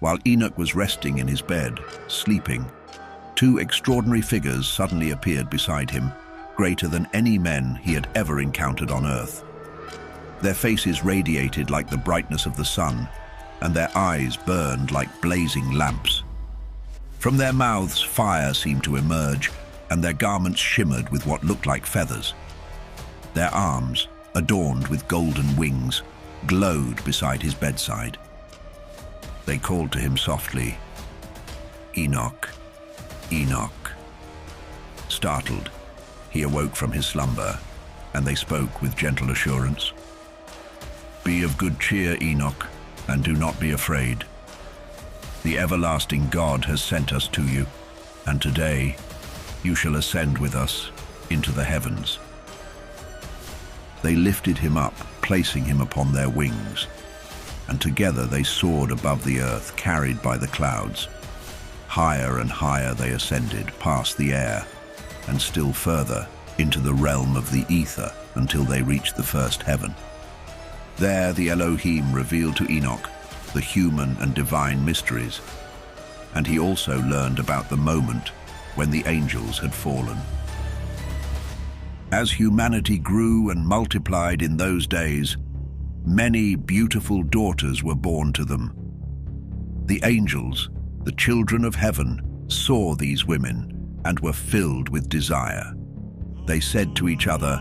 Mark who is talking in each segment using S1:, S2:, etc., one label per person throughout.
S1: While Enoch was resting in his bed, sleeping, two extraordinary figures suddenly appeared beside him, greater than any men he had ever encountered on earth. Their faces radiated like the brightness of the sun, and their eyes burned like blazing lamps. From their mouths fire seemed to emerge, and their garments shimmered with what looked like feathers. Their arms, adorned with golden wings, glowed beside his bedside. They called to him softly, "Enoch, Enoch." Startled, he awoke from his slumber, and they spoke with gentle assurance. "Be of good cheer, Enoch, and do not be afraid. The everlasting God has sent us to you, and today you shall ascend with us into the heavens." They lifted him up, placing him upon their wings, and together they soared above the earth, carried by the clouds. Higher and higher they ascended, past the air, and still further into the realm of the ether until they reached the first heaven. There the Elohim revealed to Enoch the human and divine mysteries, and he also learned about the moment when the angels had fallen. As humanity grew and multiplied in those days, many beautiful daughters were born to them. The angels, the children of heaven, saw these women and were filled with desire. They said to each other,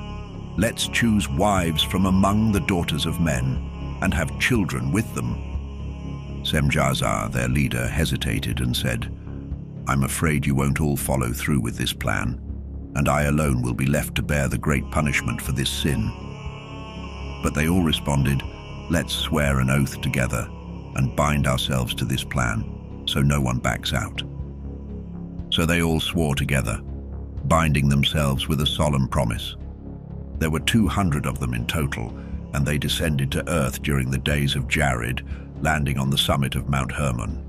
S1: "Let's choose wives from among the daughters of men and have children with them." Semjazar, their leader, hesitated and said, "I'm afraid you won't all follow through with this plan, and I alone will be left to bear the great punishment for this sin." But they all responded, "Let's swear an oath together and bind ourselves to this plan, so no one backs out." So they all swore together, binding themselves with a solemn promise. There were 200 of them in total, and they descended to earth during the days of Jared, landing on the summit of Mount Hermon.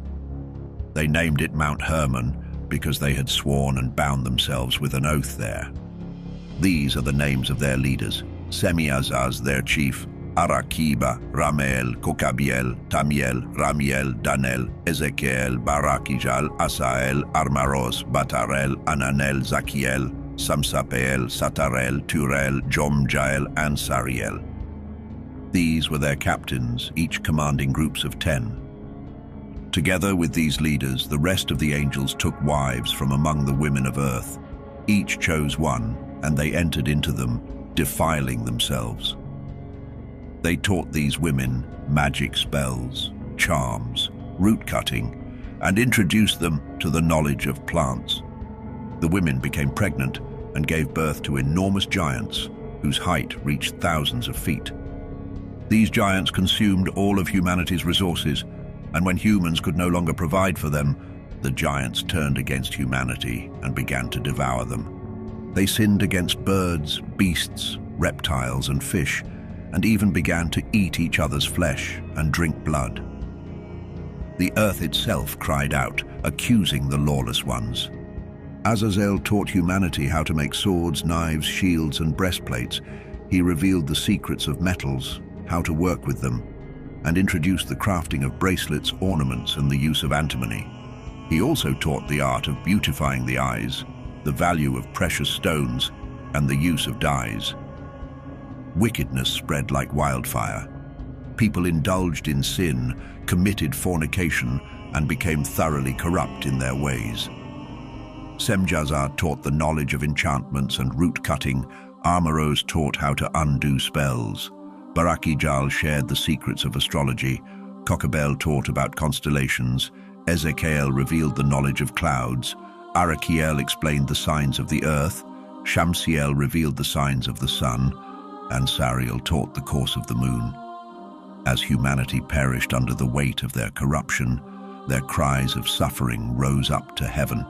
S1: They named it Mount Hermon because they had sworn and bound themselves with an oath there. These are the names of their leaders: Semjazar, their chief, Arakiba, Ramel, Kokabiel, Tamiel, Ramiel, Danel, Ezekiel, Barakijal, Asael, Armaros, Batarel, Ananel, Zakiel, Samsapeel, Satarel, Turel, Jomjael, and Sariel. These were their captains, each commanding groups of 10. Together with these leaders, the rest of the angels took wives from among the women of earth. Each chose one, and they entered into them, defiling themselves. They taught these women magic spells, charms, root cutting, and introduced them to the knowledge of plants. The women became pregnant and gave birth to enormous giants whose height reached thousands of feet. These giants consumed all of humanity's resources, and when humans could no longer provide for them, the giants turned against humanity and began to devour them. They sinned against birds, beasts, reptiles, and fish, and even began to eat each other's flesh and drink blood. The earth itself cried out, accusing the lawless ones. Azazel taught humanity how to make swords, knives, shields, and breastplates. He revealed the secrets of metals, how to work with them, and introduced the crafting of bracelets, ornaments, and the use of antimony. He also taught the art of beautifying the eyes, the value of precious stones, and the use of dyes. Wickedness spread like wildfire. People indulged in sin, committed fornication, and became thoroughly corrupt in their ways. Semjazar taught the knowledge of enchantments and root cutting. Armaros taught how to undo spells. Barakijal shared the secrets of astrology. Kokabel taught about constellations. Ezekiel revealed the knowledge of clouds. Arakiel explained the signs of the earth. Shamsiel revealed the signs of the sun. And Sariel taught the course of the moon. As humanity perished under the weight of their corruption, their cries of suffering rose up to heaven.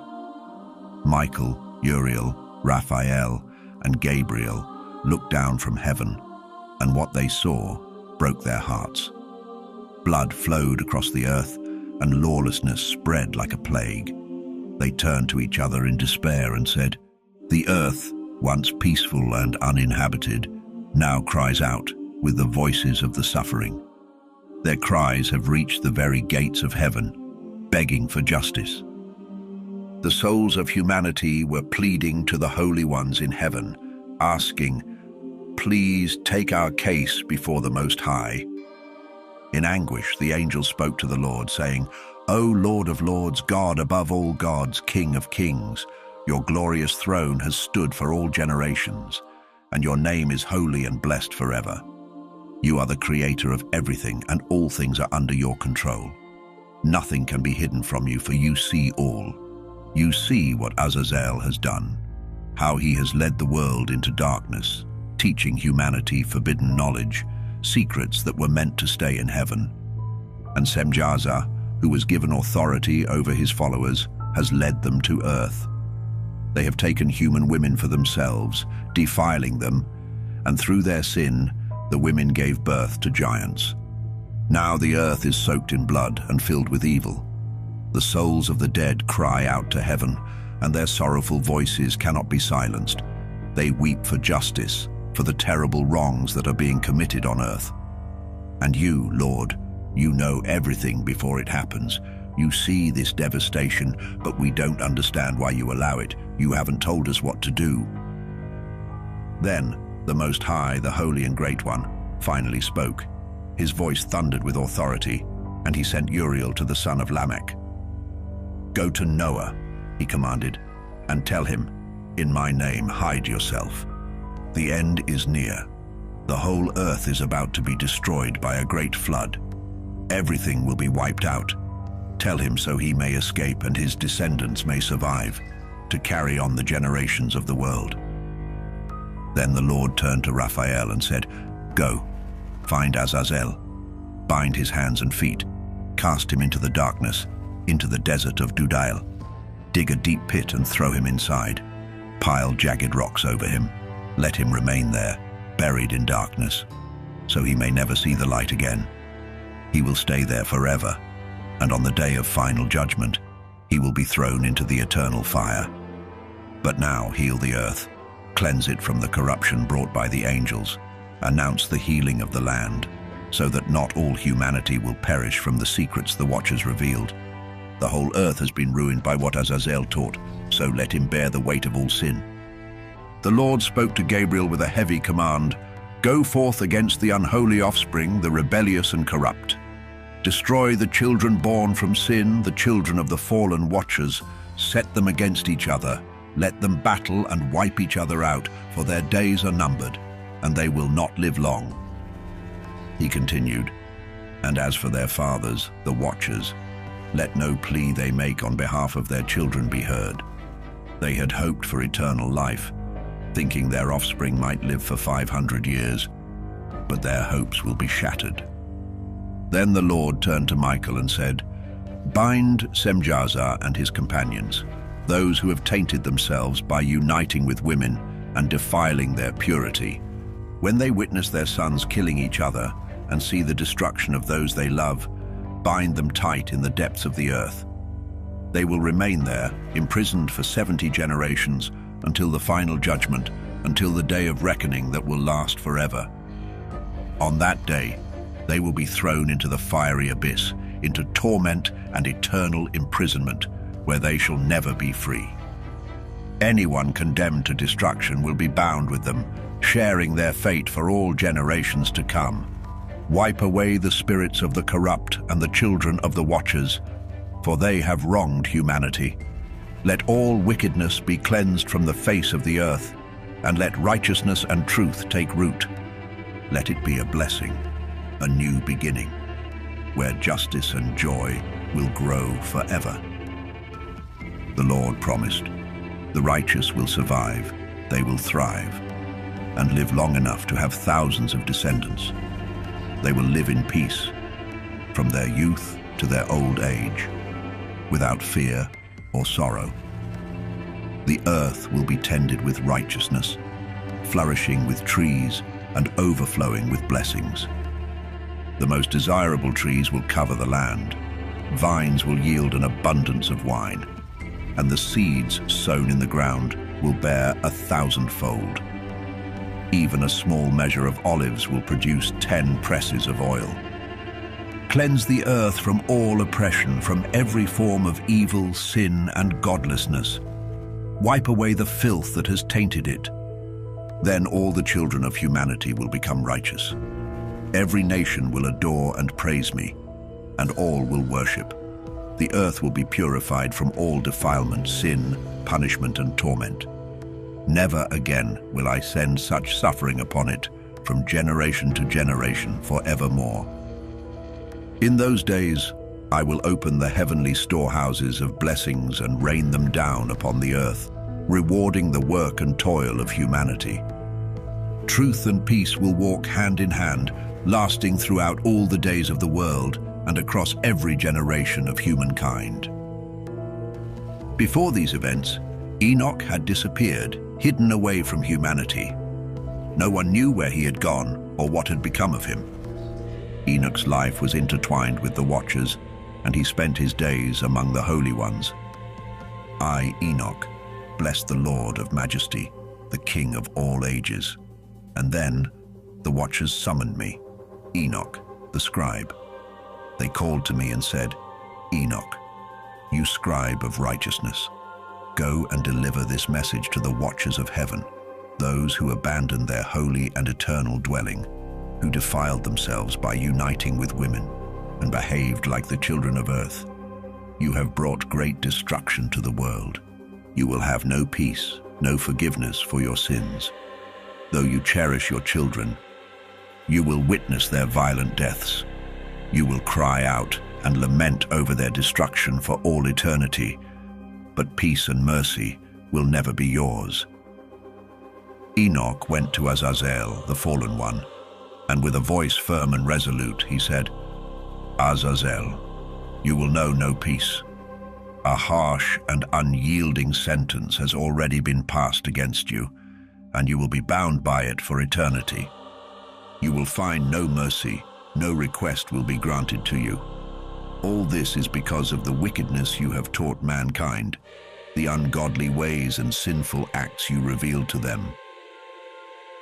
S1: Michael, Uriel, Raphael, and Gabriel looked down from heaven, and what they saw broke their hearts. Blood flowed across the earth, and lawlessness spread like a plague. They turned to each other in despair and said, "The earth, once peaceful and uninhabited, now cries out with the voices of the suffering. Their cries have reached the very gates of heaven, begging for justice. The souls of humanity were pleading to the holy ones in heaven, asking, "Please take our case before the Most High." In anguish, the angel spoke to the Lord, saying, "O Lord of lords, God above all gods, King of kings, your glorious throne has stood for all generations, and your name is holy and blessed forever. You are the creator of everything, and all things are under your control. Nothing can be hidden from you, for you see all. You see what Azazel has done, how he has led the world into darkness, teaching humanity forbidden knowledge, secrets that were meant to stay in heaven. And Semjaza, who was given authority over his followers, has led them to earth. They have taken human women for themselves, defiling them, and through their sin, the women gave birth to giants. Now the earth is soaked in blood and filled with evil. The souls of the dead cry out to heaven, and their sorrowful voices cannot be silenced. They weep for justice, for the terrible wrongs that are being committed on earth. And you, Lord, you know everything before it happens. You see this devastation, but we don't understand why you allow it. You haven't told us what to do." Then the Most High, the Holy and Great One, finally spoke. His voice thundered with authority, and he sent Uriel to the son of Lamech. "Go to Noah," he commanded, "and tell him, 'In my name hide yourself. The end is near. The whole earth is about to be destroyed by a great flood. Everything will be wiped out. Tell him so he may escape and his descendants may survive, to carry on the generations of the world.'" Then the Lord turned to Raphael and said, "Go, find Azazel, bind his hands and feet, cast him into the darkness, into the desert of Dudail. Dig a deep pit and throw him inside. Pile jagged rocks over him. Let him remain there, buried in darkness, so he may never see the light again. He will stay there forever, and on the day of final judgment, he will be thrown into the eternal fire. But now heal the earth, cleanse it from the corruption brought by the angels, announce the healing of the land, so that not all humanity will perish from the secrets the watchers revealed. The whole earth has been ruined by what Azazel taught, so let him bear the weight of all sin." The Lord spoke to Gabriel with a heavy command, "Go forth against the unholy offspring, the rebellious and corrupt. Destroy the children born from sin, the children of the fallen watchers. Set them against each other. Let them battle and wipe each other out, for their days are numbered, and they will not live long." He continued, "And as for their fathers, the watchers, let no plea they make on behalf of their children be heard. They had hoped for eternal life, thinking their offspring might live for 500 years, but their hopes will be shattered." Then the Lord turned to Michael and said, "Bind Semjaza and his companions, those who have tainted themselves by uniting with women and defiling their purity. When they witness their sons killing each other and see the destruction of those they love, bind them tight in the depths of the earth. They will remain there, imprisoned for 70 generations, until the final judgment, until the day of reckoning that will last forever. On that day, they will be thrown into the fiery abyss, into torment and eternal imprisonment, where they shall never be free. Anyone condemned to destruction will be bound with them, sharing their fate for all generations to come. Wipe away the spirits of the corrupt and the children of the watchers, for they have wronged humanity. Let all wickedness be cleansed from the face of the earth, and let righteousness and truth take root. Let it be a blessing, a new beginning, where justice and joy will grow forever." The Lord promised, "The righteous will survive, they will thrive, and live long enough to have thousands of descendants. They will live in peace, from their youth to their old age, without fear or sorrow. The earth will be tended with righteousness, flourishing with trees and overflowing with blessings. The most desirable trees will cover the land. Vines will yield an abundance of wine, and the seeds sown in the ground will bear 1,000-fold. Even a small measure of olives will produce 10 presses of oil. Cleanse the earth from all oppression, from every form of evil, sin, and godlessness. Wipe away the filth that has tainted it. Then all the children of humanity will become righteous. Every nation will adore and praise me, and all will worship. The earth will be purified from all defilement, sin, punishment, and torment. Never again will I send such suffering upon it, from generation to generation, forevermore. In those days, I will open the heavenly storehouses of blessings and rain them down upon the earth, rewarding the work and toil of humanity. Truth and peace will walk hand in hand, lasting throughout all the days of the world and across every generation of humankind. Before these events, Enoch had disappeared, hidden away from humanity. No one knew where he had gone or what had become of him. Enoch's life was intertwined with the Watchers, and he spent his days among the holy ones. I, Enoch, blessed the Lord of Majesty, the King of all ages. And then the Watchers summoned me, Enoch, the scribe. They called to me and said, Enoch, you scribe of righteousness, go and deliver this message to the Watchers of heaven, those who abandoned their holy and eternal dwelling, who defiled themselves by uniting with women and behaved like the children of earth. You have brought great destruction to the world. You will have no peace, no forgiveness for your sins. Though you cherish your children, you will witness their violent deaths. You will cry out and lament over their destruction for all eternity, but peace and mercy will never be yours. Enoch went to Azazel, the fallen one, and with a voice firm and resolute, he said, Azazel, you will know no peace. A harsh and unyielding sentence has already been passed against you, and you will be bound by it for eternity. You will find no mercy, no request will be granted to you. All this is because of the wickedness you have taught mankind, the ungodly ways and sinful acts you revealed to them.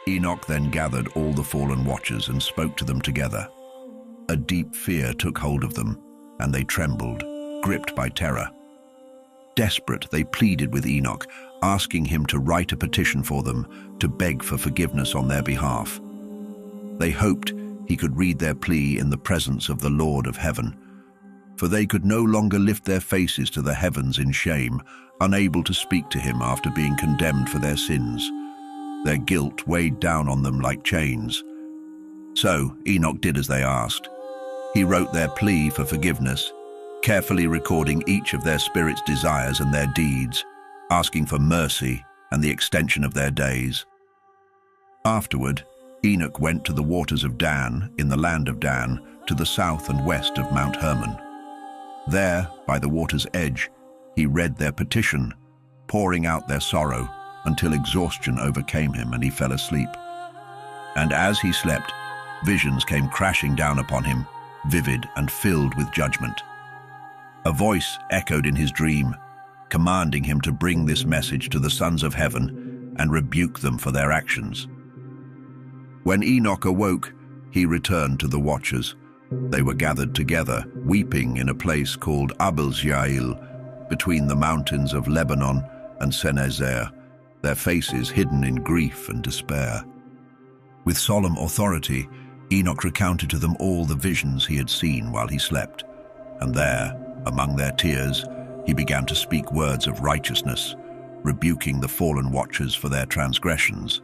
S1: Enoch then gathered all the fallen Watchers and spoke to them together. A deep fear took hold of them, and they trembled, gripped by terror. Desperate, they pleaded with Enoch, asking him to write a petition for them, to beg for forgiveness on their behalf. They hoped he could read their plea in the presence of the Lord of heaven, for they could no longer lift their faces to the heavens in shame, unable to speak to him after being condemned for their sins. Their guilt weighed down on them like chains. So Enoch did as they asked. He wrote their plea for forgiveness, carefully recording each of their spirit's desires and their deeds, asking for mercy and the extension of their days. Afterward, Enoch went to the waters of Dan, in the land of Dan, to the south and west of Mount Hermon. There, by the water's edge, he read their petition, pouring out their sorrow, until exhaustion overcame him and he fell asleep. And as he slept, visions came crashing down upon him, vivid and filled with judgment. A voice echoed in his dream, commanding him to bring this message to the sons of heaven and rebuke them for their actions. When Enoch awoke, he returned to the Watchers. They were gathered together, weeping in a place called Abel-Jail, between the mountains of Lebanon and Senezer, their faces hidden in grief and despair. With solemn authority, Enoch recounted to them all the visions he had seen while he slept, and there, among their tears, he began to speak words of righteousness, rebuking the fallen Watchers for their transgressions.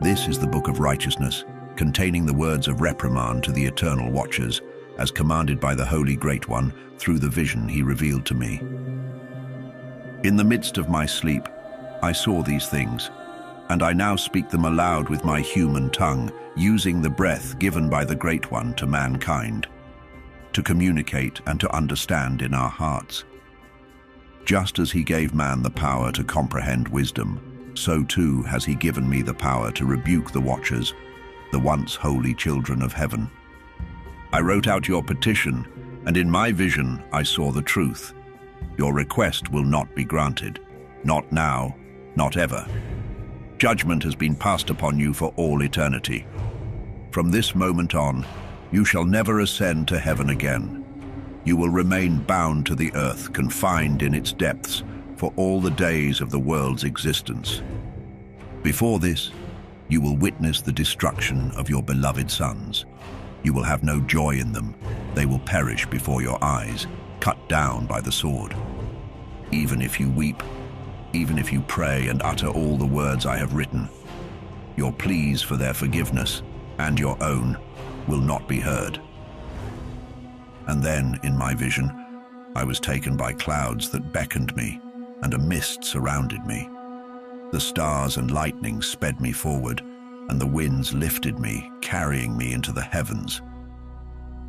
S1: This is the book of righteousness, containing the words of reprimand to the eternal Watchers, as commanded by the Holy Great One through the vision he revealed to me. In the midst of my sleep, I saw these things, and I now speak them aloud with my human tongue, using the breath given by the Great One to mankind, to communicate and to understand in our hearts. Just as he gave man the power to comprehend wisdom, so too has he given me the power to rebuke the Watchers, the once holy children of heaven. I wrote out your petition, and in my vision I saw the truth. Your request will not be granted, not now, not ever. Judgment has been passed upon you for all eternity. From this moment on, You shall never ascend to heaven again. You will remain bound to the earth, confined in its depths, for all the days of the world's existence. Before this, you will witness the destruction of your beloved sons. You will have no joy in them. They will perish before your eyes, cut down by the sword. Even if you weep, even if you pray and utter all the words I have written, your pleas for their forgiveness and your own will not be heard. And then, in my vision, I was taken by clouds that beckoned me, and a mist surrounded me. The stars and lightning sped me forward, and the winds lifted me, carrying me into the heavens.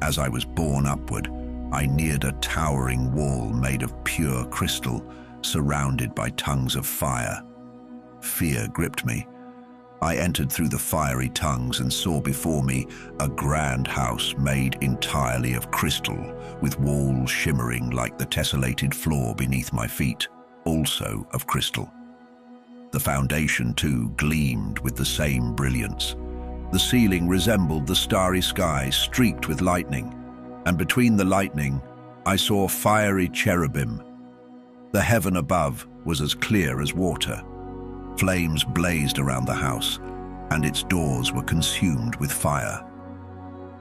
S1: As I was borne upward, I neared a towering wall made of pure crystal, surrounded by tongues of fire. Fear gripped me. I entered through the fiery tongues and saw before me a grand house made entirely of crystal, with walls shimmering like the tessellated floor beneath my feet, also of crystal. The foundation, too, gleamed with the same brilliance. The ceiling resembled the starry sky streaked with lightning, and between the lightning, I saw fiery cherubim. The heaven above was as clear as water. Flames blazed around the house, and its doors were consumed with fire.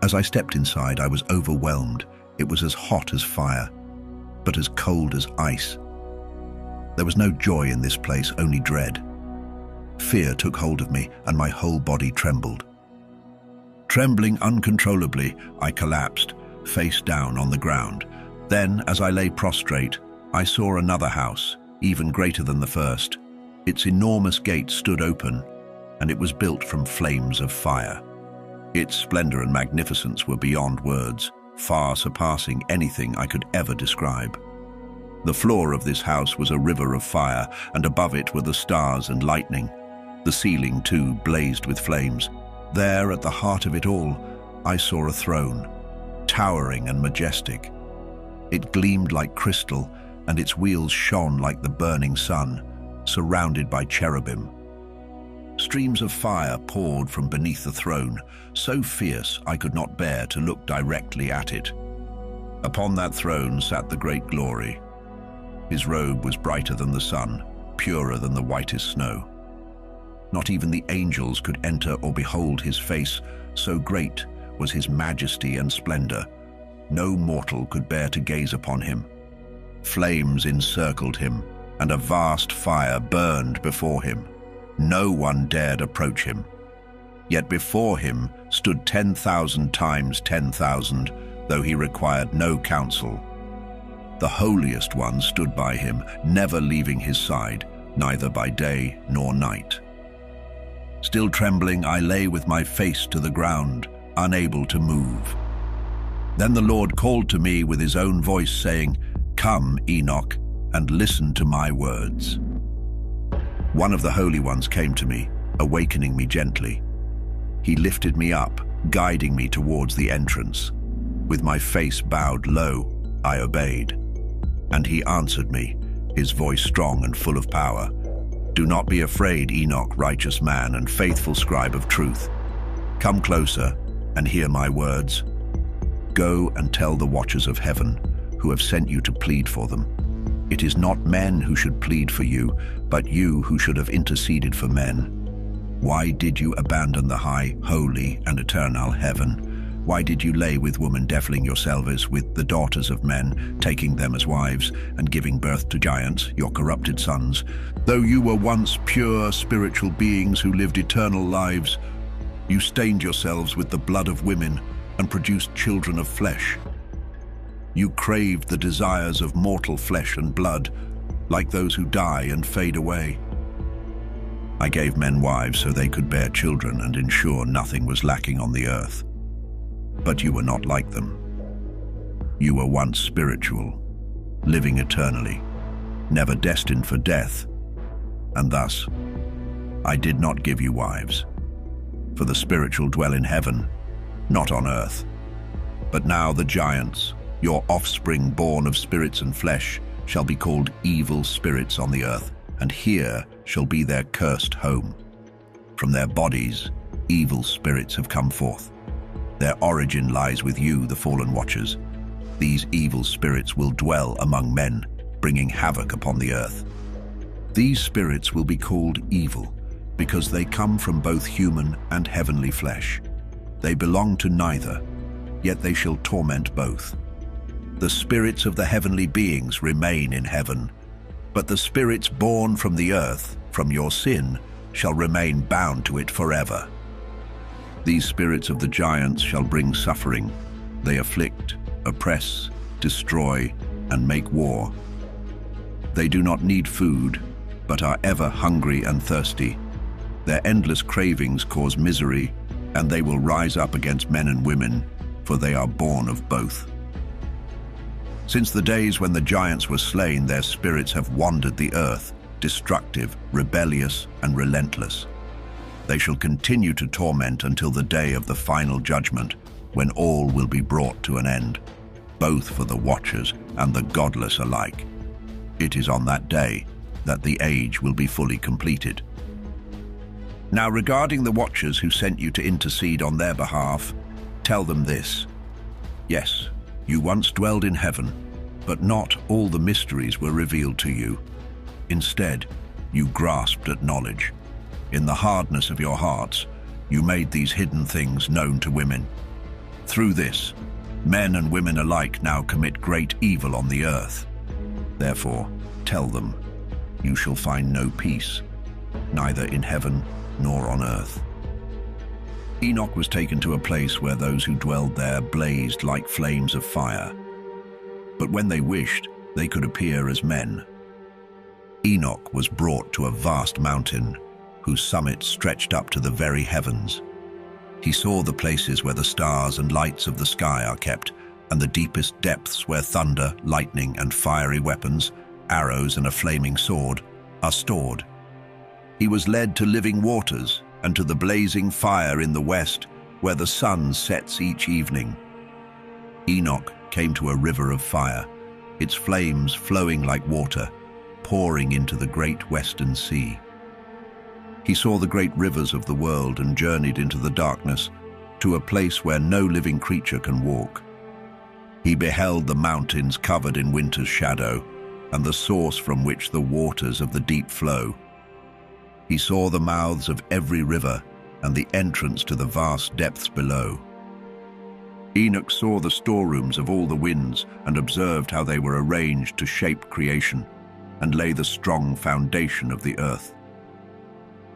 S1: As I stepped inside, I was overwhelmed. It was as hot as fire, but as cold as ice. There was no joy in this place, only dread. Fear took hold of me, and my whole body trembled. Trembling uncontrollably, I collapsed, face down on the ground. Then, as I lay prostrate, I saw another house, even greater than the first. Its enormous gate stood open, and it was built from flames of fire. Its splendor and magnificence were beyond words, far surpassing anything I could ever describe. The floor of this house was a river of fire, and above it were the stars and lightning. The ceiling, too, blazed with flames. There, at the heart of it all, I saw a throne, towering and majestic. It gleamed like crystal, and its wheels shone like the burning sun, surrounded by cherubim. Streams of fire poured from beneath the throne, so fierce I could not bear to look directly at it. Upon that throne sat the great glory. His robe was brighter than the sun, purer than the whitest snow. Not even the angels could enter or behold his face, so great was his majesty and splendor. No mortal could bear to gaze upon him. Flames encircled him, and a vast fire burned before him. No one dared approach him. Yet before him stood 10,000 times 10,000, though he required no counsel. The holiest one stood by him, never leaving his side, neither by day nor night. Still trembling, I lay with my face to the ground, unable to move. Then the Lord called to me with his own voice, saying, "Come, Enoch, and listen to my words." One of the holy ones came to me, awakening me gently. He lifted me up, guiding me towards the entrance. With my face bowed low, I obeyed. And he answered me, his voice strong and full of power. "Do not be afraid, Enoch, righteous man and faithful scribe of truth. Come closer and hear my words. Go and tell the watchers of heaven, who have sent you to plead for them. It is not men who should plead for you, but you who should have interceded for men. Why did you abandon the high, holy, and eternal heaven? Why did you lay with woman, defiling yourselves with the daughters of men, taking them as wives, and giving birth to giants, your corrupted sons? Though you were once pure spiritual beings who lived eternal lives, you stained yourselves with the blood of women and produced children of flesh. You craved the desires of mortal flesh and blood, like those who die and fade away. I gave men wives so they could bear children and ensure nothing was lacking on the earth. But you were not like them. You were once spiritual, living eternally, never destined for death. And thus, I did not give you wives, for the spiritual dwell in heaven, not on earth. But now the giants, your offspring born of spirits and flesh, shall be called evil spirits on the earth, and here shall be their cursed home. From their bodies, evil spirits have come forth. Their origin lies with you, the fallen watchers. These evil spirits will dwell among men, bringing havoc upon the earth. These spirits will be called evil because they come from both human and heavenly flesh. They belong to neither, yet they shall torment both. The spirits of the heavenly beings remain in heaven, but the spirits born from the earth, from your sin, shall remain bound to it forever. These spirits of the giants shall bring suffering. They afflict, oppress, destroy, and make war. They do not need food, but are ever hungry and thirsty. Their endless cravings cause misery, and they will rise up against men and women, for they are born of both. Since the days when the giants were slain, their spirits have wandered the earth, destructive, rebellious, and relentless. They shall continue to torment until the day of the final judgment, when all will be brought to an end, both for the watchers and the godless alike. It is on that day that the age will be fully completed. Now, regarding the watchers who sent you to intercede on their behalf, tell them this. Yes, you once dwelled in heaven, but not all the mysteries were revealed to you. Instead, you grasped at knowledge. In the hardness of your hearts, you made these hidden things known to women. Through this, men and women alike now commit great evil on the earth. Therefore, tell them, you shall find no peace, neither in heaven nor on earth. Enoch was taken to a place where those who dwelled there blazed like flames of fire. But when they wished, they could appear as men. Enoch was brought to a vast mountain, whose summit stretched up to the very heavens. He saw the places where the stars and lights of the sky are kept, and the deepest depths where thunder, lightning, and fiery weapons, arrows and a flaming sword, are stored. He was led to living waters and to the blazing fire in the west, where the sun sets each evening. Enoch came to a river of fire, its flames flowing like water, pouring into the great western sea. He saw the great rivers of the world and journeyed into the darkness to a place where no living creature can walk. He beheld the mountains covered in winter's shadow and the source from which the waters of the deep flow. He saw the mouths of every river and the entrance to the vast depths below. Enoch saw the storerooms of all the winds and observed how they were arranged to shape creation and lay the strong foundation of the earth.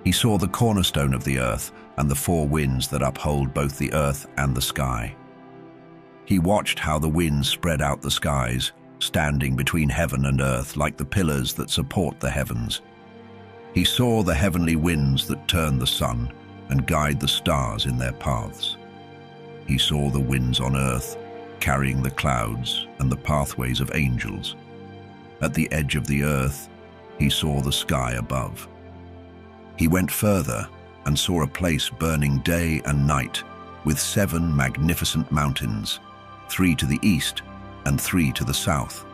S1: He saw the cornerstone of the earth and the four winds that uphold both the earth and the sky. He watched how the winds spread out the skies, standing between heaven and earth like the pillars that support the heavens. He saw the heavenly winds that turn the sun and guide the stars in their paths. He saw the winds on earth, carrying the clouds and the pathways of angels. At the edge of the earth, he saw the sky above. He went further and saw a place burning day and night, with 7 magnificent mountains, 3 to the east and 3 to the south.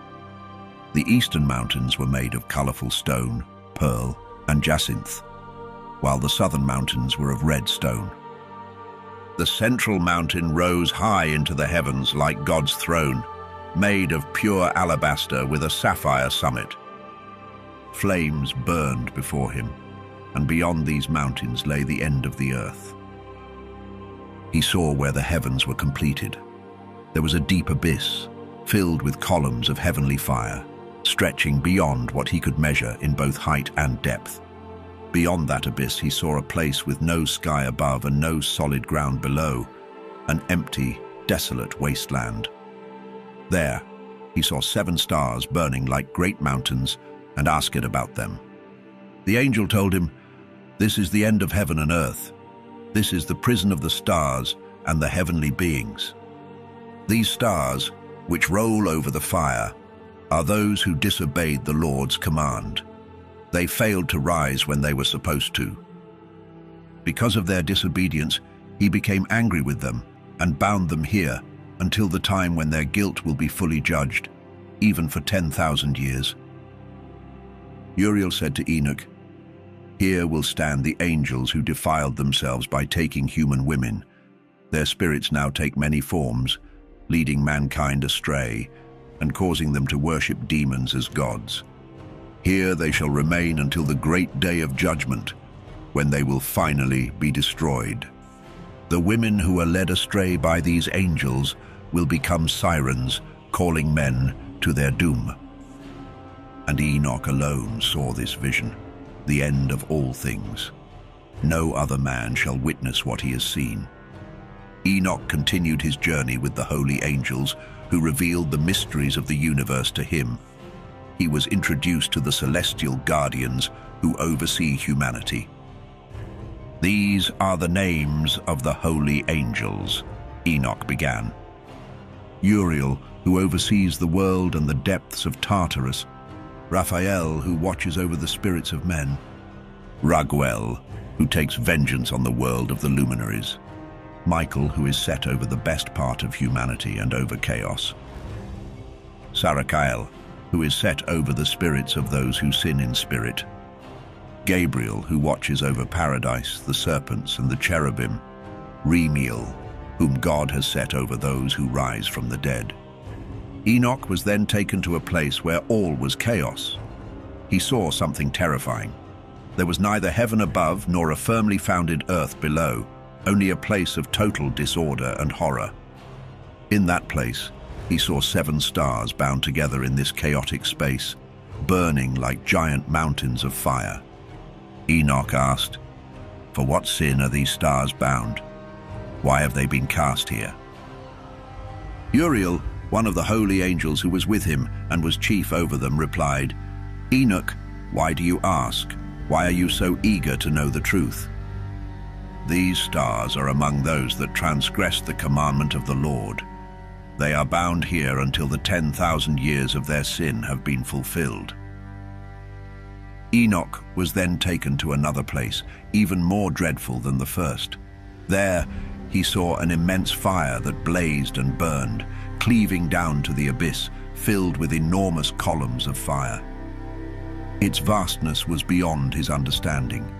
S1: The eastern mountains were made of colorful stone, pearl, and jacinth, while the southern mountains were of red stone. The central mountain rose high into the heavens like God's throne, made of pure alabaster with a sapphire summit. Flames burned before him, and beyond these mountains lay the end of the earth. He saw where the heavens were completed. There was a deep abyss, filled with columns of heavenly fire, stretching beyond what he could measure in both height and depth. Beyond that abyss he saw a place with no sky above and no solid ground below, an empty, desolate wasteland. There, he saw 7 stars burning like great mountains and asked about them. The angel told him, "This is the end of heaven and earth. This is the prison of the stars and the heavenly beings. These stars, which roll over the fire, are those who disobeyed the Lord's command. They failed to rise when they were supposed to. Because of their disobedience, he became angry with them and bound them here until the time when their guilt will be fully judged, even for 10,000 years. Uriel said to Enoch, "Here will stand the angels who defiled themselves by taking human women. Their spirits now take many forms, leading mankind astray and causing them to worship demons as gods. Here they shall remain until the great day of judgment, when they will finally be destroyed. The women who are led astray by these angels will become sirens, calling men to their doom. And Enoch alone saw this vision, the end of all things. No other man shall witness what he has seen. Enoch continued his journey with the holy angels, who revealed the mysteries of the universe to him. He was introduced to the celestial guardians who oversee humanity. These are the names of the holy angels, Enoch began. Uriel, who oversees the world and the depths of Tartarus. Raphael, who watches over the spirits of men. Raguel, who takes vengeance on the world of the luminaries. Michael, who is set over the best part of humanity and over chaos. Sarakiel, who is set over the spirits of those who sin in spirit. Gabriel, who watches over paradise, the serpents and the cherubim. Remiel, whom God has set over those who rise from the dead. Enoch was then taken to a place where all was chaos. He saw something terrifying. There was neither heaven above nor a firmly founded earth below, only a place of total disorder and horror. In that place, he saw 7 stars bound together in this chaotic space, burning like giant mountains of fire. Enoch asked, "For what sin are these stars bound? Why have they been cast here?" Uriel, one of the holy angels who was with him and was chief over them, replied, "Enoch, why do you ask? Why are you so eager to know the truth? These stars are among those that transgressed the commandment of the Lord. They are bound here until the 10,000 years of their sin have been fulfilled." Enoch was then taken to another place, even more dreadful than the first. There, he saw an immense fire that blazed and burned, cleaving down to the abyss, filled with enormous columns of fire. Its vastness was beyond his understanding.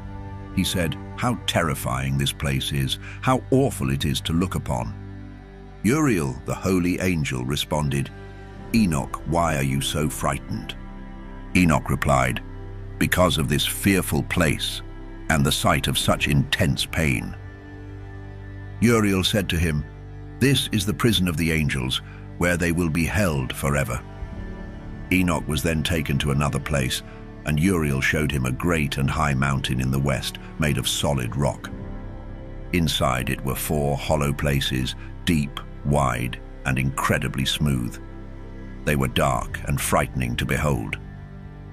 S1: He said, "How terrifying this place is, how awful it is to look upon." Uriel, the holy angel, responded, "Enoch, why are you so frightened?" Enoch replied, "Because of this fearful place and the sight of such intense pain." Uriel said to him, "This is the prison of the angels, where they will be held forever." Enoch was then taken to another place, and Uriel showed him a great and high mountain in the west, made of solid rock. Inside it were 4 hollow places, deep, wide, and incredibly smooth. They were dark and frightening to behold.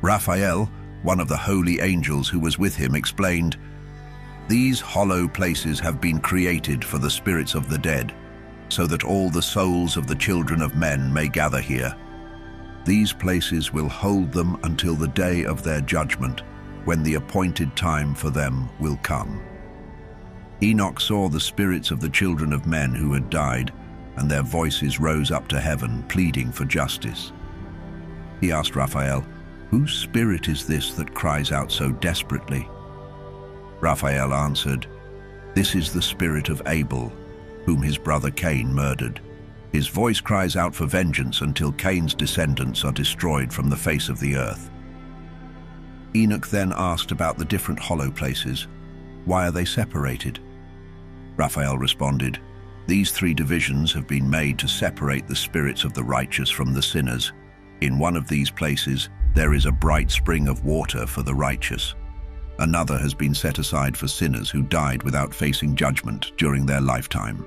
S1: Raphael, one of the holy angels who was with him, explained, "These hollow places have been created for the spirits of the dead, so that all the souls of the children of men may gather here. These places will hold them until the day of their judgment, when the appointed time for them will come." Enoch saw the spirits of the children of men who had died, and their voices rose up to heaven, pleading for justice. He asked Raphael, "Whose spirit is this that cries out so desperately?" Raphael answered, "This is the spirit of Abel, whom his brother Cain murdered. His voice cries out for vengeance until Cain's descendants are destroyed from the face of the earth." Enoch then asked about the different hollow places. "Why are they separated?" Raphael responded, "These 3 divisions have been made to separate the spirits of the righteous from the sinners. In one of these places, there is a bright spring of water for the righteous. Another has been set aside for sinners who died without facing judgment during their lifetime.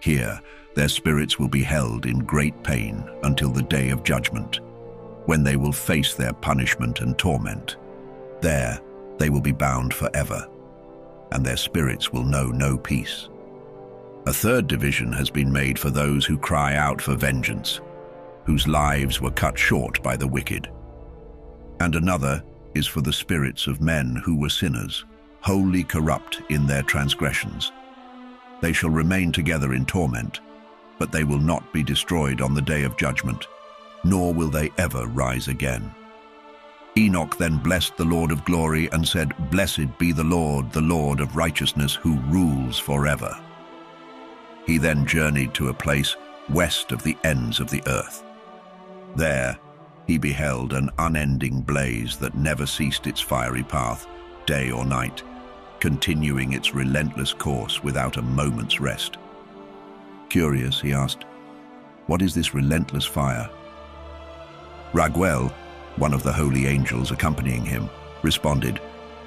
S1: Here, their spirits will be held in great pain until the day of judgment, when they will face their punishment and torment. There, they will be bound forever, and their spirits will know no peace. A 3rd division has been made for those who cry out for vengeance, whose lives were cut short by the wicked. And another is for the spirits of men who were sinners, wholly corrupt in their transgressions. They shall remain together in torment, but they will not be destroyed on the day of judgment, nor will they ever rise again." Enoch then blessed the Lord of glory and said, "Blessed be the Lord of righteousness, who rules forever." He then journeyed to a place west of the ends of the earth. There, he beheld an unending blaze that never ceased its fiery path, day or night, continuing its relentless course without a moment's rest. Curious, he asked, "What is this relentless fire?" Raguel, one of the holy angels accompanying him, responded,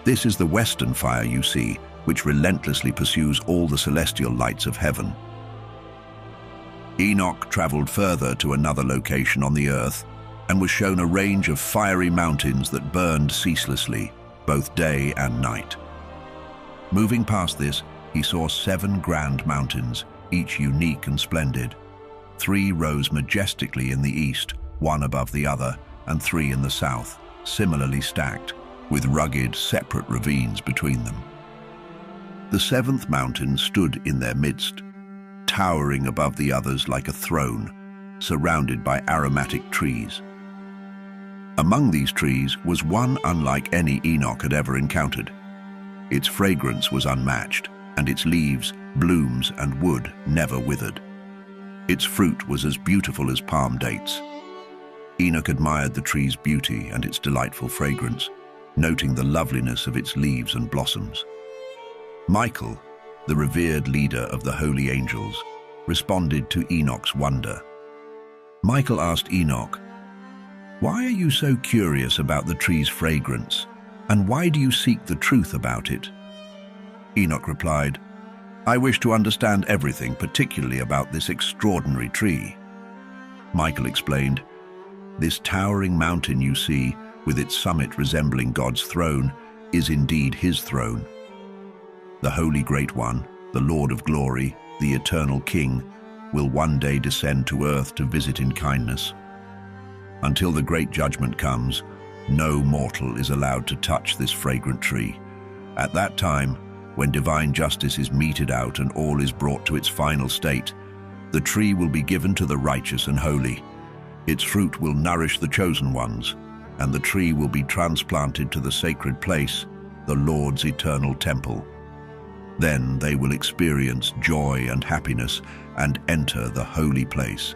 S1: "This is the western fire you see, which relentlessly pursues all the celestial lights of heaven." Enoch traveled further to another location on the earth and was shown a range of fiery mountains that burned ceaselessly, both day and night. Moving past this, he saw 7 grand mountains, each unique and splendid. 3 rose majestically in the east, 1 above the other, and 3 in the south, similarly stacked, with rugged, separate ravines between them. The 7th mountain stood in their midst, towering above the others like a throne, surrounded by aromatic trees. Among these trees was one unlike any Enoch had ever encountered. Its fragrance was unmatched, and its leaves, blooms, and wood never withered. Its fruit was as beautiful as palm dates. Enoch admired the tree's beauty and its delightful fragrance, noting the loveliness of its leaves and blossoms. Michael, the revered leader of the holy angels, responded to Enoch's wonder. Michael asked Enoch, "Why are you so curious about the tree's fragrance, and why do you seek the truth about it?" Enoch replied, "I wish to understand everything, particularly about this extraordinary tree." Michael explained, "This towering mountain you see, with its summit resembling God's throne, is indeed his throne. The Holy Great One, the Lord of Glory, the Eternal King, will one day descend to earth to visit in kindness. Until the great judgment comes, no mortal is allowed to touch this fragrant tree. At that time, when divine justice is meted out and all is brought to its final state, the tree will be given to the righteous and holy. Its fruit will nourish the chosen ones, and the tree will be transplanted to the sacred place, the Lord's eternal temple. Then they will experience joy and happiness and enter the holy place.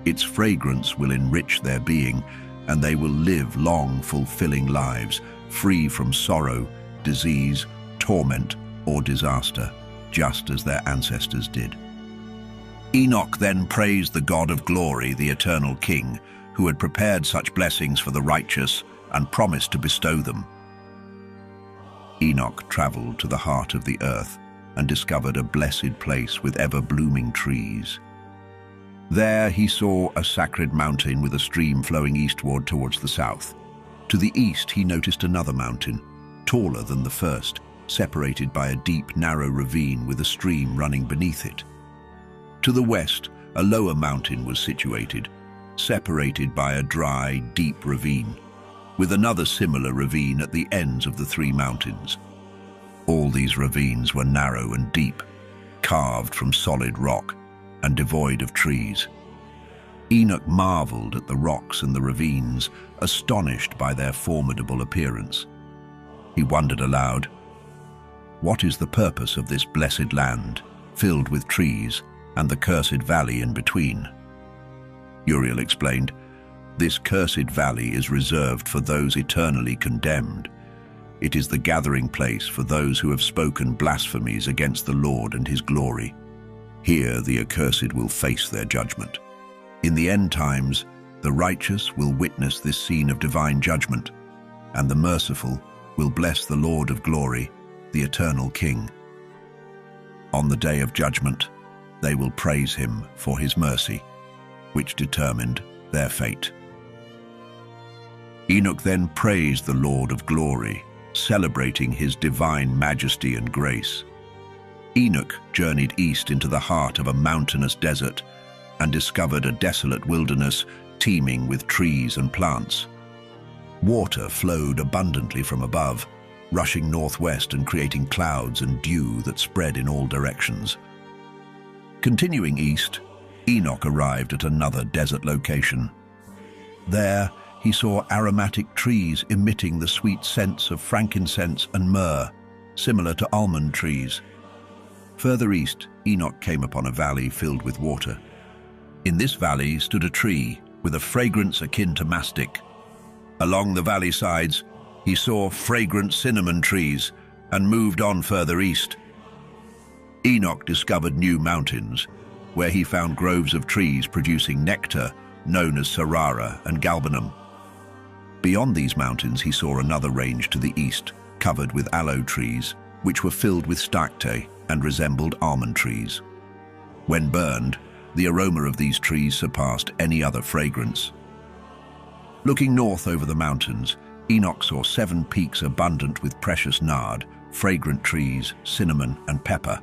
S1: Its fragrance will enrich their being, and they will live long, fulfilling lives, free from sorrow, disease, torment, or disaster, just as their ancestors did." Enoch then praised the God of glory, the eternal King, who had prepared such blessings for the righteous and promised to bestow them. Enoch traveled to the heart of the earth and discovered a blessed place with ever-blooming trees. There he saw a sacred mountain with a stream flowing eastward towards the south. To the east he noticed another mountain, taller than the first, separated by a deep, narrow ravine with a stream running beneath it. To the west, a lower mountain was situated, separated by a dry, deep ravine, with another similar ravine at the ends of the 3 mountains. All these ravines were narrow and deep, carved from solid rock, and devoid of trees. Enoch marveled at the rocks and the ravines, astonished by their formidable appearance. He wondered aloud, "What is the purpose of this blessed land, filled with trees, and the cursed valley in between?" Uriel explained, "This cursed valley is reserved for those eternally condemned. It is the gathering place for those who have spoken blasphemies against the Lord and his glory. Here the accursed will face their judgment. In the end times, the righteous will witness this scene of divine judgment, and the merciful will bless the Lord of glory, the eternal King. On the day of judgment, they will praise him for his mercy, which determined their fate." Enoch then praised the Lord of glory, celebrating his divine majesty and grace. Enoch journeyed east into the heart of a mountainous desert and discovered a desolate wilderness teeming with trees and plants. Water flowed abundantly from above, rushing northwest and creating clouds and dew that spread in all directions. Continuing east, Enoch arrived at another desert location. There, he saw aromatic trees emitting the sweet scents of frankincense and myrrh, similar to almond trees. Further east, Enoch came upon a valley filled with water. In this valley stood a tree with a fragrance akin to mastic. Along the valley sides, he saw fragrant cinnamon trees and moved on further east. Enoch discovered new mountains, where he found groves of trees producing nectar known as sarara and galbanum. Beyond these mountains, he saw another range to the east, covered with aloe trees, which were filled with stacte and resembled almond trees. When burned, the aroma of these trees surpassed any other fragrance. Looking north over the mountains, Enoch saw 7 peaks abundant with precious nard, fragrant trees, cinnamon, and pepper.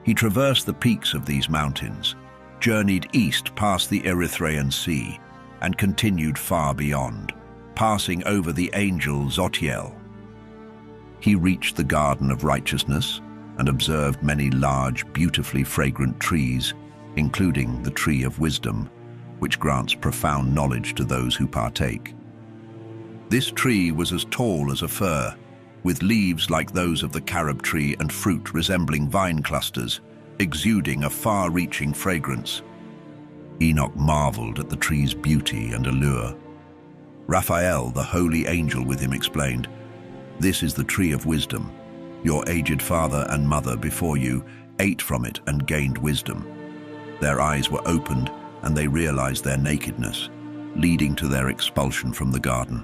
S1: He traversed the peaks of these mountains, journeyed east past the Erythraean Sea, and continued far beyond, passing over the angel Zotiel. He reached the Garden of Righteousness and observed many large, beautifully fragrant trees, including the Tree of Wisdom, which grants profound knowledge to those who partake. This tree was as tall as a fir, with leaves like those of the carob tree and fruit resembling vine clusters, exuding a far-reaching fragrance. Enoch marveled at the tree's beauty and allure. Raphael, the holy angel with him, explained, "This is the tree of wisdom. Your aged father and mother before you ate from it and gained wisdom. Their eyes were opened and they realized their nakedness, leading to their expulsion from the garden."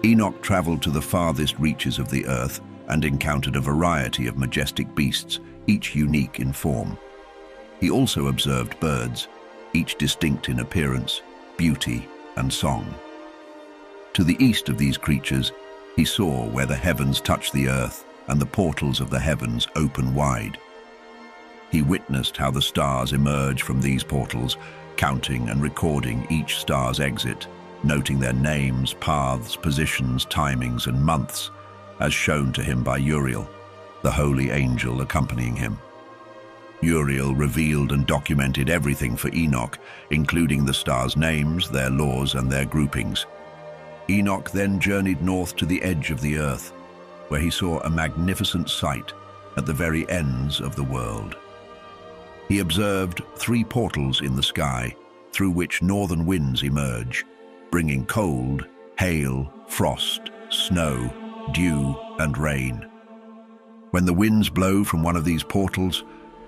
S1: Enoch traveled to the farthest reaches of the earth and encountered a variety of majestic beasts, each unique in form. He also observed birds, each distinct in appearance, beauty, and song. To the east of these creatures, he saw where the heavens touch the earth and the portals of the heavens open wide. He witnessed how the stars emerge from these portals, counting and recording each star's exit, noting their names, paths, positions, timings, and months, as shown to him by Uriel, the holy angel accompanying him. Uriel revealed and documented everything for Enoch, including the stars' names, their laws, and their groupings. Enoch then journeyed north to the edge of the earth, where he saw a magnificent sight at the very ends of the world. He observed 3 portals in the sky, through which northern winds emerge, bringing cold, hail, frost, snow, dew, and rain. When the winds blow from one of these portals,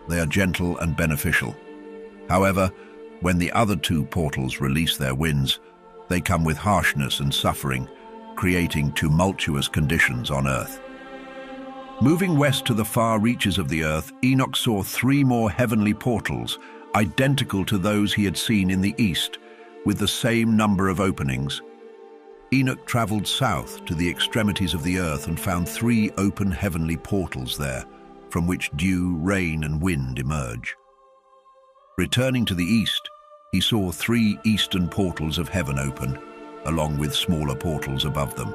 S1: they are gentle and beneficial. However, when the other 2 portals release their winds, they come with harshness and suffering, creating tumultuous conditions on earth. Moving west to the far reaches of the earth, Enoch saw 3 more heavenly portals, identical to those he had seen in the east, with the same number of openings. Enoch traveled south to the extremities of the earth and found 3 open heavenly portals there, from which dew, rain, and wind emerge. Returning to the east, he saw 3 eastern portals of heaven open, along with smaller portals above them.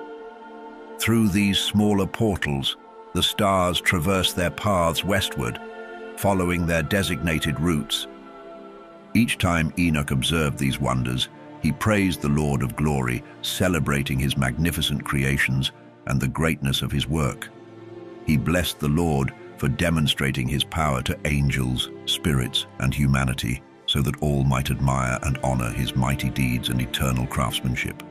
S1: Through these smaller portals, the stars traverse their paths westward, following their designated routes. Each time Enoch observed these wonders, he praised the Lord of glory, celebrating his magnificent creations and the greatness of his work. He blessed the Lord for demonstrating his power to angels, spirits, and humanity, so that all might admire and honor his mighty deeds and eternal craftsmanship.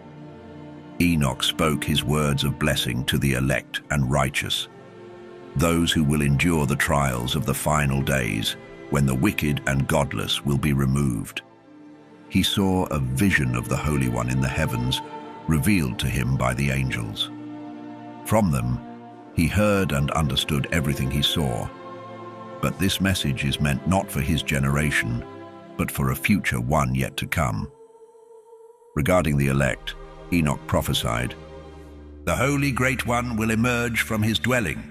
S1: Enoch spoke his words of blessing to the elect and righteous, those who will endure the trials of the final days, when the wicked and godless will be removed. He saw a vision of the Holy One in the heavens, revealed to him by the angels. From them, he heard and understood everything he saw. But this message is meant not for his generation, but for a future one yet to come. Regarding the elect, Enoch prophesied, "The Holy Great One will emerge from his dwelling,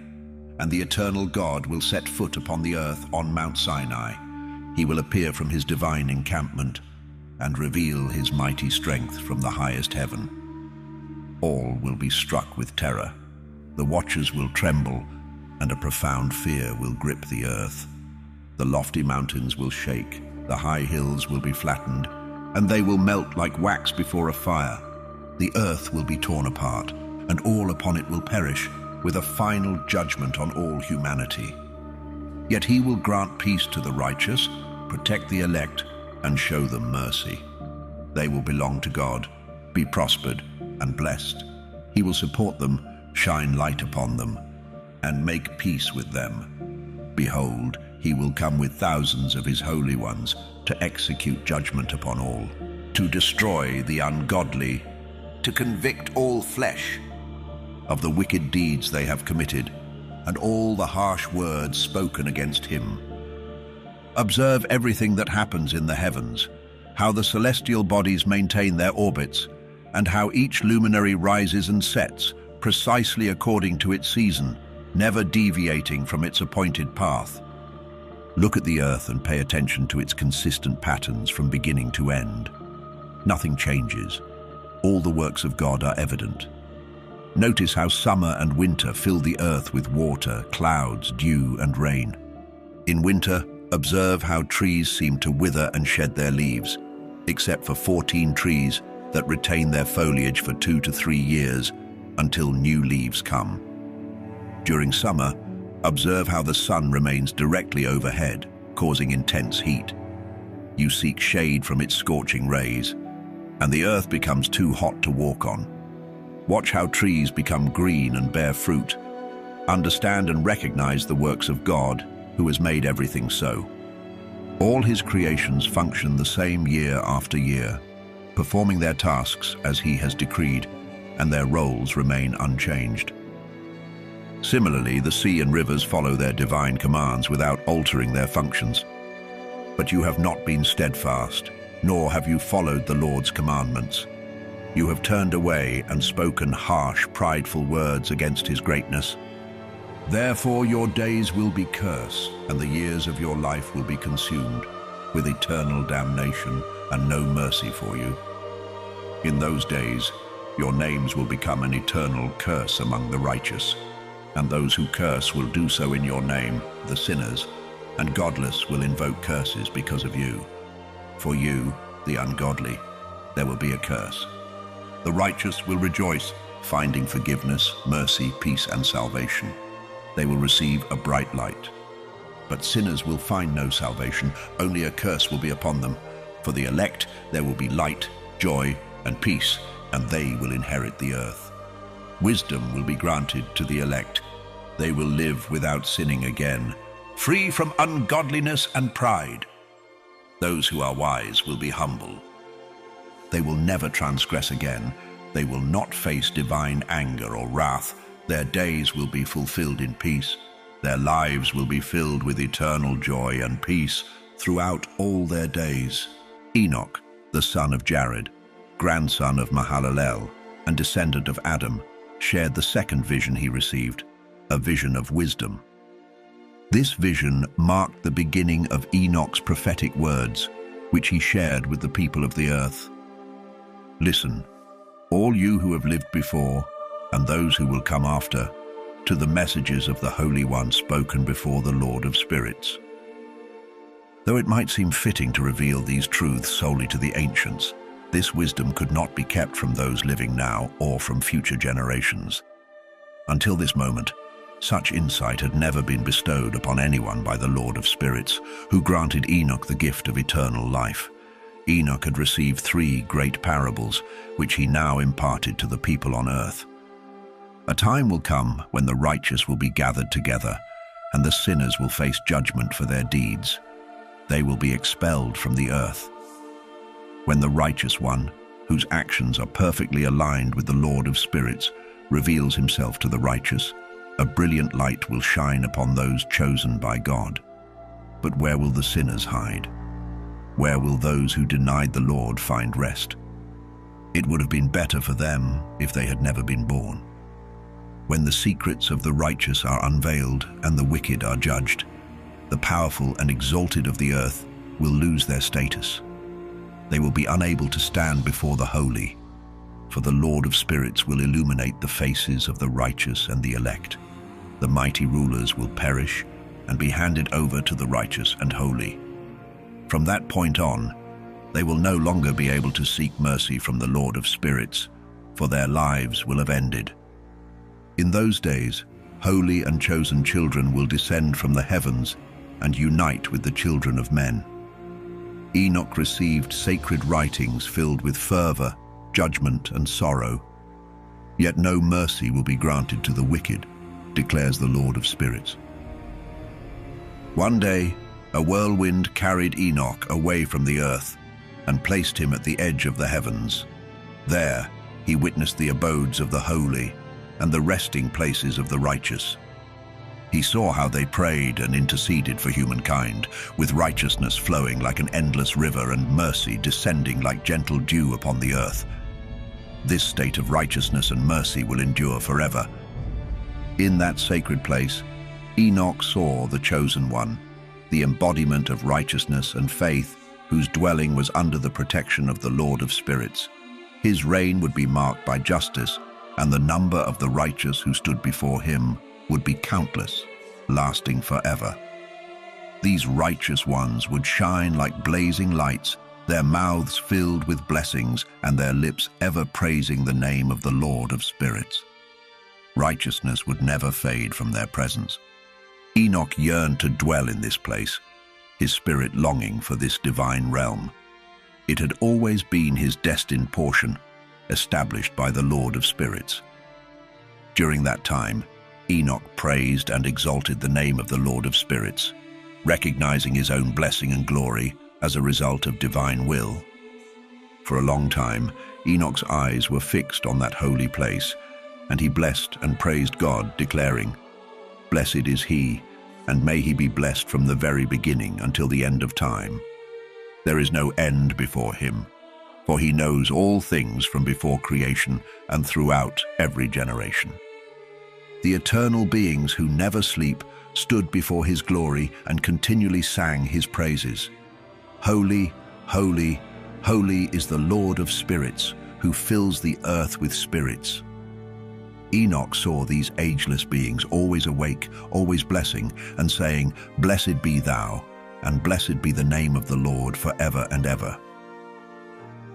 S1: and the eternal God will set foot upon the earth on Mount Sinai. He will appear from his divine encampment and reveal his mighty strength from the highest heaven. All will be struck with terror. The watchers will tremble, and a profound fear will grip the earth. The lofty mountains will shake, the high hills will be flattened, and they will melt like wax before a fire. The earth will be torn apart, and all upon it will perish, with a final judgment on all humanity." Yet he will grant peace to the righteous, protect the elect, and show them mercy. They will belong to God, be prospered and blessed. He will support them, shine light upon them, and make peace with them. Behold, he will come with thousands of his holy ones to execute judgment upon all, to destroy the ungodly, to convict all flesh of the wicked deeds they have committed, and all the harsh words spoken against him. Observe everything that happens in the heavens, how the celestial bodies maintain their orbits, and how each luminary rises and sets precisely according to its season, never deviating from its appointed path. Look at the earth and pay attention to its consistent patterns from beginning to end. Nothing changes. All the works of God are evident. Notice how summer and winter fill the earth with water, clouds, dew, and rain. In winter, observe how trees seem to wither and shed their leaves, except for 14 trees that retain their foliage for 2 to 3 years until new leaves come. During summer, observe how the sun remains directly overhead, causing intense heat. You seek shade from its scorching rays, and the earth becomes too hot to walk on. Watch how trees become green and bear fruit. Understand and recognize the works of God, who has made everything so. All his creations function the same year after year, performing their tasks as he has decreed, and their roles remain unchanged. Similarly, the sea and rivers follow their divine commands without altering their functions. But you have not been steadfast, nor have you followed the Lord's commandments. You have turned away and spoken harsh, prideful words against his greatness. Therefore your days will be cursed, and the years of your life will be consumed, with eternal damnation and no mercy for you. In those days, your names will become an eternal curse among the righteous, and those who curse will do so in your name, the sinners, and godless will invoke curses because of you. For you, the ungodly, there will be a curse. The righteous will rejoice, finding forgiveness, mercy, peace, and salvation. They will receive a bright light. But sinners will find no salvation, only a curse will be upon them. For the elect there will be light, joy, and peace, and they will inherit the earth. Wisdom will be granted to the elect. They will live without sinning again, free from ungodliness and pride. Those who are wise will be humble. They will never transgress again. They will not face divine anger or wrath. Their days will be fulfilled in peace. Their lives will be filled with eternal joy and peace throughout all their days. Enoch, the son of Jared, grandson of Mahalalel, and descendant of Adam, shared the second vision he received, a vision of wisdom. This vision marked the beginning of Enoch's prophetic words, which he shared with the people of the earth. Listen, all you who have lived before, and those who will come after, to the messages of the Holy One spoken before the Lord of Spirits. Though it might seem fitting to reveal these truths solely to the ancients, this wisdom could not be kept from those living now or from future generations. Until this moment, such insight had never been bestowed upon anyone by the Lord of Spirits, who granted Enoch the gift of eternal life. Enoch had received 3 great parables, which he now imparted to the people on earth. A time will come when the righteous will be gathered together, and the sinners will face judgment for their deeds. They will be expelled from the earth. When the righteous one, whose actions are perfectly aligned with the Lord of Spirits, reveals himself to the righteous, a brilliant light will shine upon those chosen by God. But where will the sinners hide? Where will those who denied the Lord find rest? It would have been better for them if they had never been born. When the secrets of the righteous are unveiled and the wicked are judged, the powerful and exalted of the earth will lose their status. They will be unable to stand before the holy, for the Lord of Spirits will illuminate the faces of the righteous and the elect. The mighty rulers will perish and be handed over to the righteous and holy. From that point on, they will no longer be able to seek mercy from the Lord of Spirits, for their lives will have ended. In those days, holy and chosen children will descend from the heavens and unite with the children of men. Enoch received sacred writings filled with fervor, judgment, and sorrow. Yet no mercy will be granted to the wicked, declares the Lord of Spirits. One day, a whirlwind carried Enoch away from the earth and placed him at the edge of the heavens. There, he witnessed the abodes of the holy and the resting places of the righteous. He saw how they prayed and interceded for humankind, with righteousness flowing like an endless river and mercy descending like gentle dew upon the earth. This state of righteousness and mercy will endure forever. In that sacred place, Enoch saw the Chosen One, the embodiment of righteousness and faith, whose dwelling was under the protection of the Lord of Spirits. His reign would be marked by justice, and the number of the righteous who stood before him would be countless, lasting forever. These righteous ones would shine like blazing lights, their mouths filled with blessings and their lips ever praising the name of the Lord of Spirits. Righteousness would never fade from their presence. Enoch yearned to dwell in this place, his spirit longing for this divine realm. It had always been his destined portion, established by the Lord of Spirits. During that time, Enoch praised and exalted the name of the Lord of Spirits, recognizing his own blessing and glory as a result of divine will. For a long time, Enoch's eyes were fixed on that holy place, and he blessed and praised God, declaring, "Blessed is he, and may he be blessed from the very beginning until the end of time. There is no end before him, for he knows all things from before creation and throughout every generation." The eternal beings who never sleep stood before his glory and continually sang his praises. Holy, holy, holy is the Lord of Spirits, who fills the earth with spirits. Enoch saw these ageless beings always awake, always blessing, and saying, "Blessed be thou, and blessed be the name of the Lord forever and ever."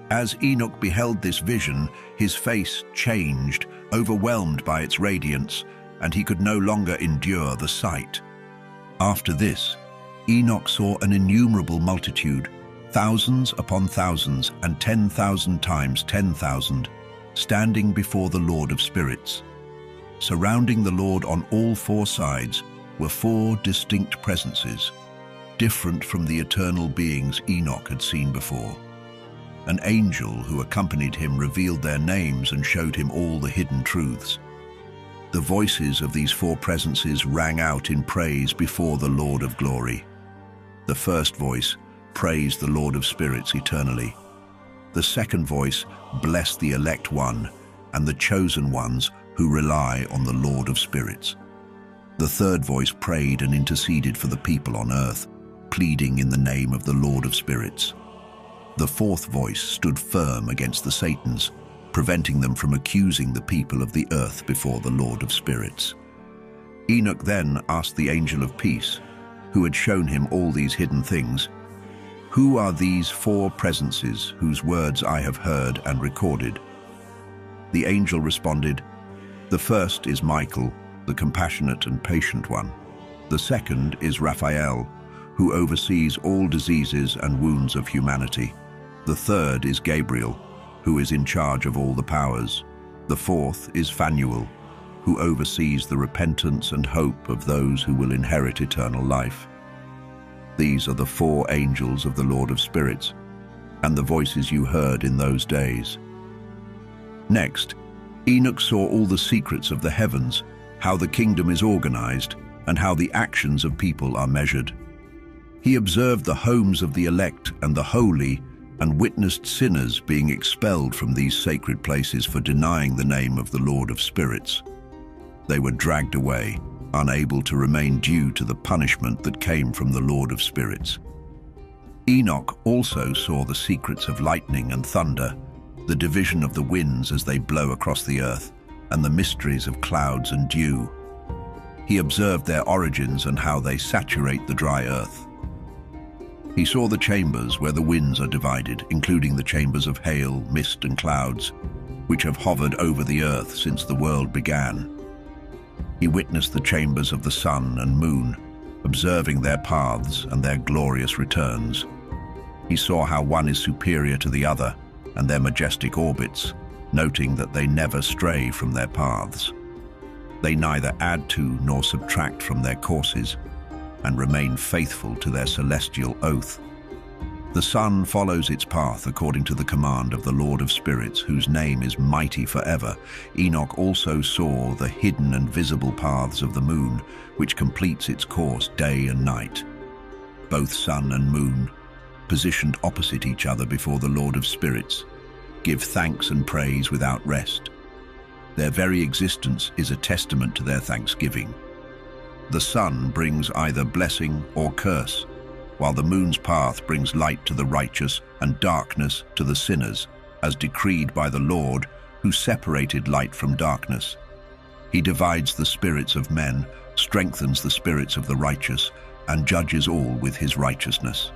S1: As Enoch beheld this vision, his face changed, overwhelmed by its radiance, and he could no longer endure the sight. After this, Enoch saw an innumerable multitude, thousands upon thousands and 10,000 times 10,000, standing before the Lord of Spirits. Surrounding the Lord on all four sides were four distinct presences, different from the eternal beings Enoch had seen before. An angel who accompanied him revealed their names and showed him all the hidden truths. The voices of these four presences rang out in praise before the Lord of Glory. The first voice praised the Lord of Spirits eternally. The second voice blessed the elect one and the chosen ones who rely on the Lord of Spirits. The third voice prayed and interceded for the people on earth, pleading in the name of the Lord of Spirits. The fourth voice stood firm against the Satans, preventing them from accusing the people of the earth before the Lord of Spirits. Enoch then asked the angel of peace, who had shown him all these hidden things, "Who are these four presences whose words I have heard and recorded?" The angel responded, "The first is Michael, the compassionate and patient one. The second is Raphael, who oversees all diseases and wounds of humanity. The third is Gabriel, who is in charge of all the powers. The fourth is Phanuel, who oversees the repentance and hope of those who will inherit eternal life. These are the four angels of the Lord of Spirits, and the voices you heard in those days." Next, Enoch saw all the secrets of the heavens, how the kingdom is organized, and how the actions of people are measured. He observed the homes of the elect and the holy, and witnessed sinners being expelled from these sacred places for denying the name of the Lord of Spirits. They were dragged away, unable to remain due to the punishment that came from the Lord of Spirits. Enoch also saw the secrets of lightning and thunder, the division of the winds as they blow across the earth, and the mysteries of clouds and dew. He observed their origins and how they saturate the dry earth. He saw the chambers where the winds are divided, including the chambers of hail, mist, and clouds, which have hovered over the earth since the world began. He witnessed the chambers of the sun and moon, observing their paths and their glorious returns. He saw how one is superior to the other and their majestic orbits, noting that they never stray from their paths. They neither add to nor subtract from their courses, and remain faithful to their celestial oath. The sun follows its path according to the command of the Lord of Spirits, whose name is mighty forever. Enoch also saw the hidden and visible paths of the moon, which completes its course day and night. Both sun and moon, positioned opposite each other before the Lord of Spirits, give thanks and praise without rest. Their very existence is a testament to their thanksgiving. The sun brings either blessing or curse, while the moon's path brings light to the righteous and darkness to the sinners, as decreed by the Lord, who separated light from darkness. He divides the spirits of men, strengthens the spirits of the righteous, and judges all with his righteousness.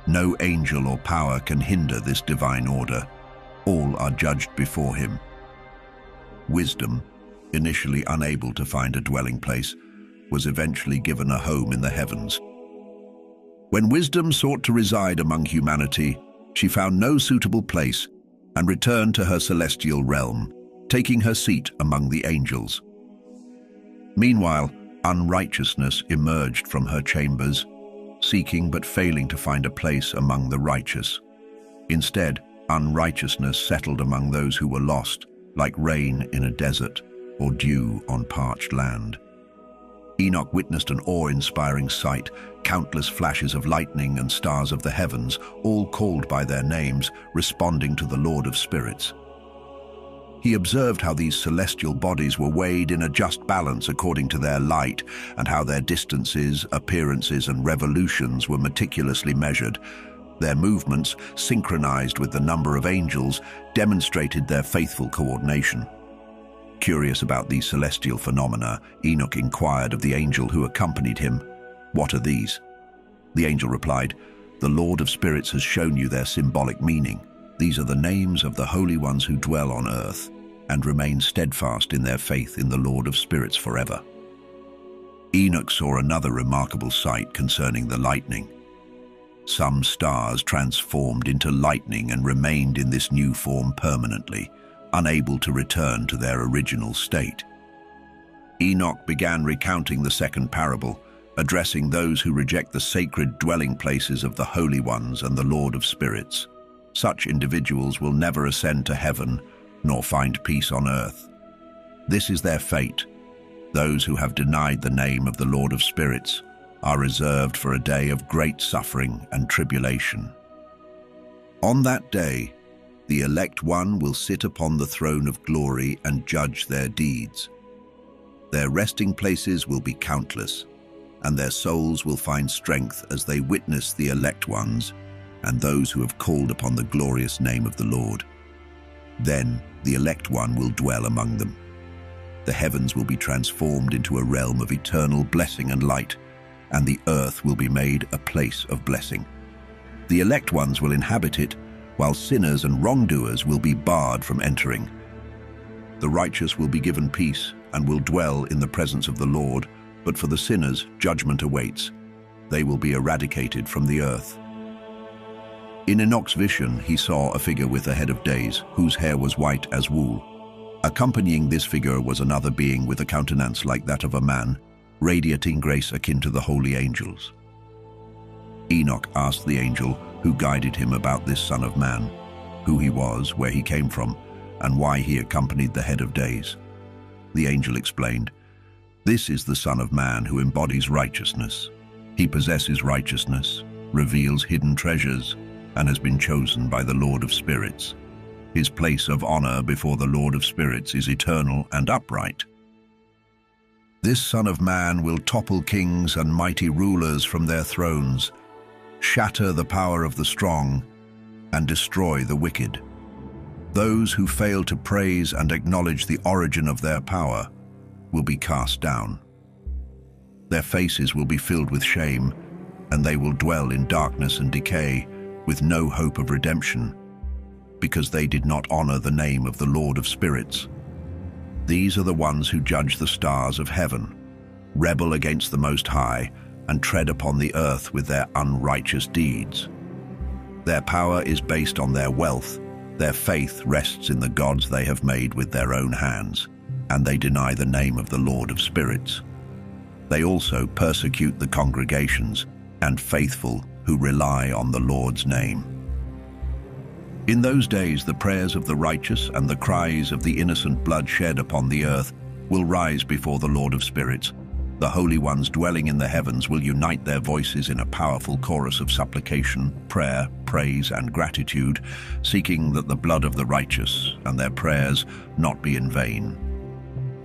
S1: No angel or power can hinder this divine order. All are judged before him. Wisdom, initially unable to find a dwelling place, was eventually given a home in the heavens. When wisdom sought to reside among humanity, she found no suitable place and returned to her celestial realm, taking her seat among the angels. Meanwhile, unrighteousness emerged from her chambers, seeking but failing to find a place among the righteous. Instead, unrighteousness settled among those who were lost, like rain in a desert or dew on parched land. Enoch witnessed an awe-inspiring sight, countless flashes of lightning and stars of the heavens, all called by their names, responding to the Lord of Spirits. He observed how these celestial bodies were weighed in a just balance according to their light, and how their distances, appearances, and revolutions were meticulously measured. Their movements, synchronized with the number of angels, demonstrated their faithful coordination. Curious about these celestial phenomena, Enoch inquired of the angel who accompanied him, "What are these?" The angel replied, "The Lord of Spirits has shown you their symbolic meaning. These are the names of the holy ones who dwell on earth and remain steadfast in their faith in the Lord of Spirits forever." Enoch saw another remarkable sight concerning the lightning. Some stars transformed into lightning and remained in this new form permanently, unable to return to their original state. Enoch began recounting the second parable, addressing those who reject the sacred dwelling places of the Holy Ones and the Lord of Spirits. Such individuals will never ascend to heaven, nor find peace on earth. This is their fate. Those who have denied the name of the Lord of Spirits are reserved for a day of great suffering and tribulation. On that day, the elect one will sit upon the throne of glory and judge their deeds. Their resting places will be countless, and their souls will find strength as they witness the elect ones and those who have called upon the glorious name of the Lord. Then the elect one will dwell among them. The heavens will be transformed into a realm of eternal blessing and light, and the earth will be made a place of blessing. The elect ones will inhabit it, while sinners and wrongdoers will be barred from entering. The righteous will be given peace and will dwell in the presence of the Lord, but for the sinners, judgment awaits. They will be eradicated from the earth. In Enoch's vision, he saw a figure with a head of days, whose hair was white as wool. Accompanying this figure was another being with a countenance like that of a man, radiating grace akin to the holy angels. Enoch asked the angel who guided him about this Son of Man, who he was, where he came from, and why he accompanied the head of days. The angel explained, "This is the Son of Man who embodies righteousness. He possesses righteousness, reveals hidden treasures, and has been chosen by the Lord of Spirits. His place of honor before the Lord of Spirits is eternal and upright. This Son of Man will topple kings and mighty rulers from their thrones, shatter the power of the strong, and destroy the wicked. Those who fail to praise and acknowledge the origin of their power will be cast down. Their faces will be filled with shame, and they will dwell in darkness and decay, with no hope of redemption, because they did not honor the name of the Lord of Spirits. These are the ones who judge the stars of heaven, rebel against the Most High, and tread upon the earth with their unrighteous deeds. Their power is based on their wealth, their faith rests in the gods they have made with their own hands, and they deny the name of the Lord of spirits. They also persecute the congregations and faithful who rely on the Lord's name. In those days the prayers of the righteous and the cries of the innocent blood shed upon the earth will rise before the Lord of spirits. The holy ones dwelling in the heavens will unite their voices in a powerful chorus of supplication, prayer, praise, and gratitude, seeking that the blood of the righteous and their prayers not be in vain.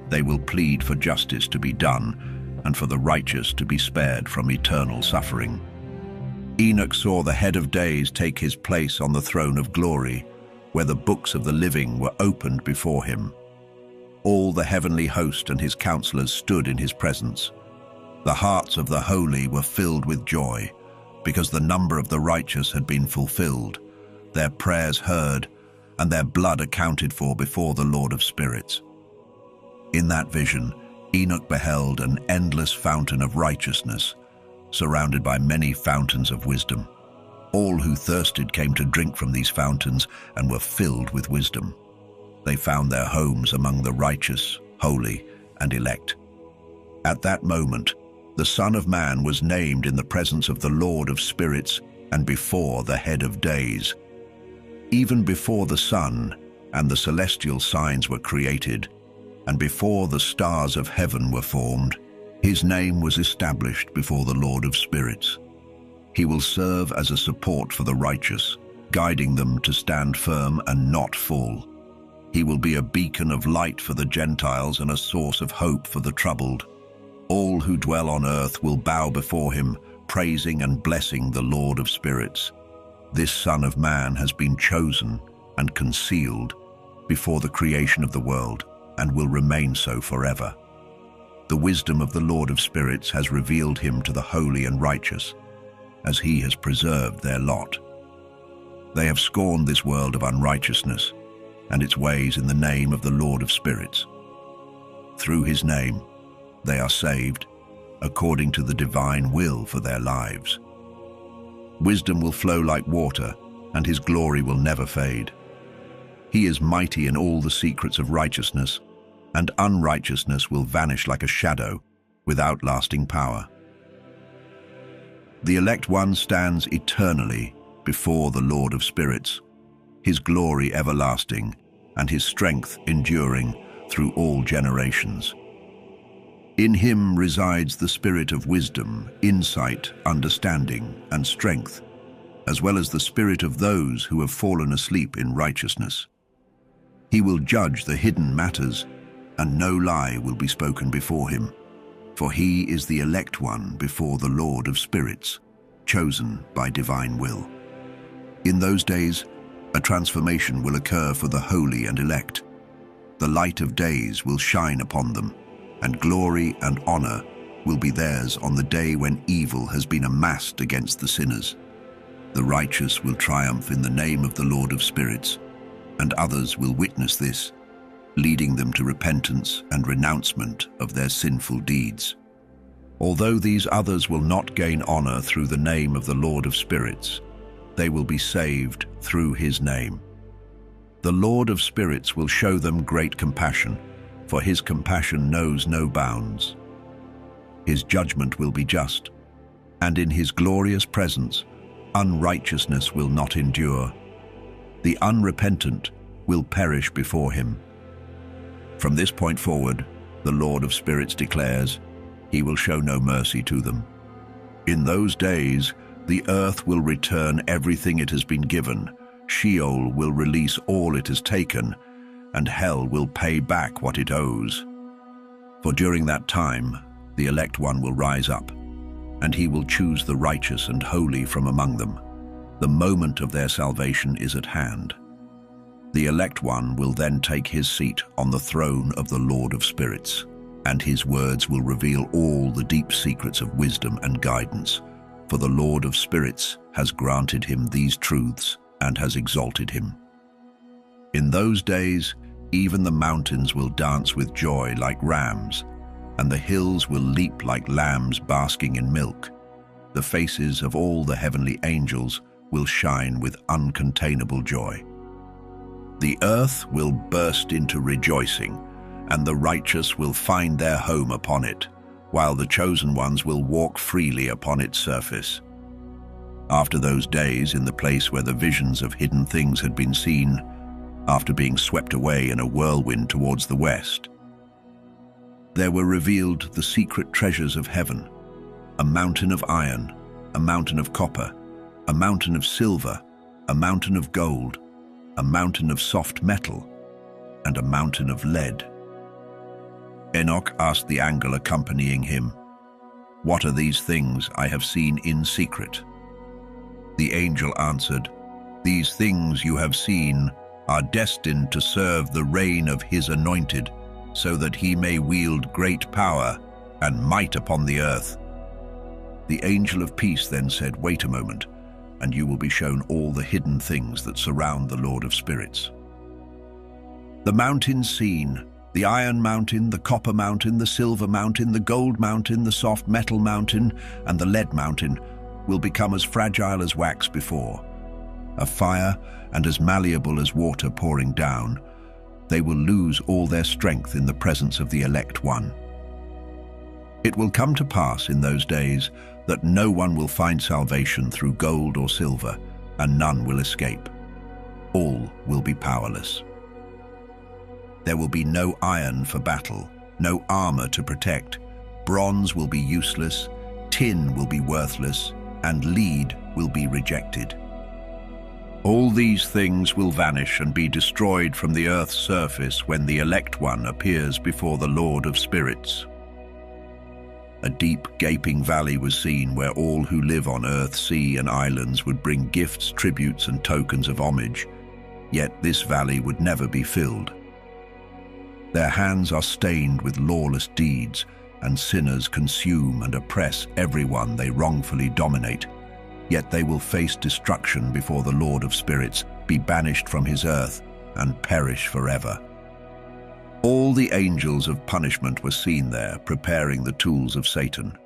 S1: They will plead for justice to be done and for the righteous to be spared from eternal suffering. Enoch saw the head of days take his place on the throne of glory, where the books of the living were opened before him. All the heavenly host and his counselors stood in his presence. The hearts of the holy were filled with joy, because the number of the righteous had been fulfilled, their prayers heard, and their blood accounted for before the Lord of spirits. In that vision, Enoch beheld an endless fountain of righteousness, surrounded by many fountains of wisdom. All who thirsted came to drink from these fountains and were filled with wisdom. They found their homes among the righteous, holy, and elect. At that moment, the Son of Man was named in the presence of the Lord of spirits and before the head of days. Even before the sun and the celestial signs were created, and before the stars of heaven were formed, his name was established before the Lord of spirits. He will serve as a support for the righteous, guiding them to stand firm and not fall. He will be a beacon of light for the Gentiles and a source of hope for the troubled. All who dwell on earth will bow before him, praising and blessing the Lord of spirits. This Son of Man has been chosen and concealed before the creation of the world and will remain so forever. The wisdom of the Lord of spirits has revealed him to the holy and righteous, as he has preserved their lot. They have scorned this world of unrighteousness and its ways in the name of the Lord of spirits. Through his name, they are saved, according to the divine will for their lives. Wisdom will flow like water, and his glory will never fade. He is mighty in all the secrets of righteousness, and unrighteousness will vanish like a shadow, without lasting power. The elect one stands eternally before the Lord of spirits, his glory everlasting, and his strength enduring through all generations. In him resides the spirit of wisdom, insight, understanding, and strength, as well as the spirit of those who have fallen asleep in righteousness. He will judge the hidden matters, and no lie will be spoken before him, for he is the elect one before the Lord of spirits, chosen by divine will. In those days, a transformation will occur for the holy and elect. The light of days will shine upon them, and glory and honor will be theirs on the day when evil has been amassed against the sinners. The righteous will triumph in the name of the Lord of spirits, and others will witness this, leading them to repentance and renouncement of their sinful deeds. Although these others will not gain honor through the name of the Lord of spirits, they will be saved through his name. The Lord of spirits will show them great compassion, for his compassion knows no bounds. His judgment will be just, and in his glorious presence, unrighteousness will not endure. The unrepentant will perish before him. From this point forward, the Lord of spirits declares, he will show no mercy to them. In those days, the earth will return everything it has been given, Sheol will release all it has taken, and hell will pay back what it owes. For during that time, the elect one will rise up, and he will choose the righteous and holy from among them. The moment of their salvation is at hand. The elect one will then take his seat on the throne of the Lord of spirits, and his words will reveal all the deep secrets of wisdom and guidance. For the Lord of spirits has granted him these truths and has exalted him. In those days, even the mountains will dance with joy like rams, and the hills will leap like lambs basking in milk. the faces of all the heavenly angels will shine with uncontainable joy. The earth will burst into rejoicing, and the righteous will find their home upon it, while the chosen ones will walk freely upon its surface. After those days, in the place where the visions of hidden things had been seen, after being swept away in a whirlwind towards the west, there were revealed the secret treasures of heaven, a mountain of iron, a mountain of copper, a mountain of silver, a mountain of gold, a mountain of soft metal, and a mountain of lead. Enoch asked the angel accompanying him, "What are these things I have seen in secret?" The angel answered, "These things you have seen are destined to serve the reign of his anointed, so that he may wield great power and might upon the earth." The angel of peace then said, "Wait a moment, and you will be shown all the hidden things that surround the Lord of Spirits." The mountains seen, the iron mountain, the copper mountain, the silver mountain, the gold mountain, the soft metal mountain, and the lead mountain, will become as fragile as wax before, a fire, and as malleable as water pouring down. They will lose all their strength in the presence of the elect one. It will come to pass in those days that no one will find salvation through gold or silver, and none will escape. All will be powerless. There will be no iron for battle, no armor to protect. Bronze will be useless, tin will be worthless, and lead will be rejected. All these things will vanish and be destroyed from the earth's surface when the elect one appears before the Lord of Spirits. A deep, gaping valley was seen where all who live on earth, sea, and islands would bring gifts, tributes, and tokens of homage, yet this valley would never be filled. Their hands are stained with lawless deeds, and sinners consume and oppress everyone they wrongfully dominate. Yet they will face destruction before the Lord of Spirits, be banished from his earth, and perish forever. All the angels of punishment were seen there, preparing the tools of Satan.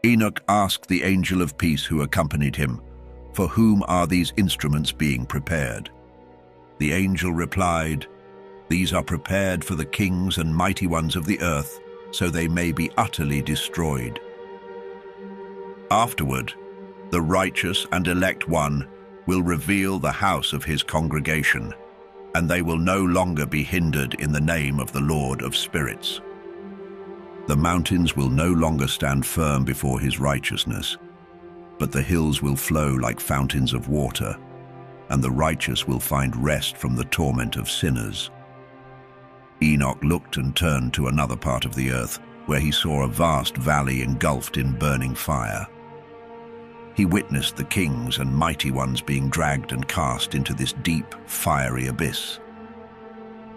S1: Enoch asked the angel of peace who accompanied him, "For whom are these instruments being prepared?" The angel replied, "These are prepared for the kings and mighty ones of the earth, so they may be utterly destroyed. Afterward, the righteous and elect one will reveal the house of his congregation, and they will no longer be hindered in the name of the Lord of Spirits. The mountains will no longer stand firm before his righteousness, but the hills will flow like fountains of water, and the righteous will find rest from the torment of sinners." Enoch looked and turned to another part of the earth, where he saw a vast valley engulfed in burning fire. He witnessed the kings and mighty ones being dragged and cast into this deep, fiery abyss.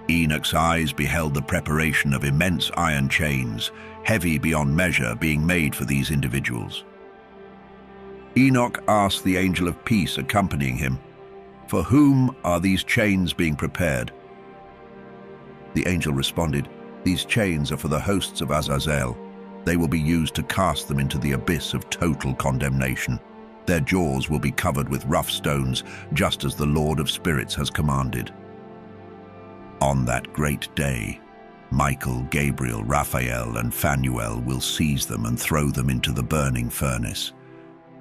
S1: Enoch's eyes beheld the preparation of immense iron chains, heavy beyond measure, being made for these individuals. Enoch asked the angel of peace accompanying him, "For whom are these chains being prepared?" The angel responded, "These chains are for the hosts of Azazel. They will be used to cast them into the abyss of total condemnation. Their jaws will be covered with rough stones, just as the Lord of Spirits has commanded. On that great day, Michael, Gabriel, Raphael, and Phanuel will seize them and throw them into the burning furnace.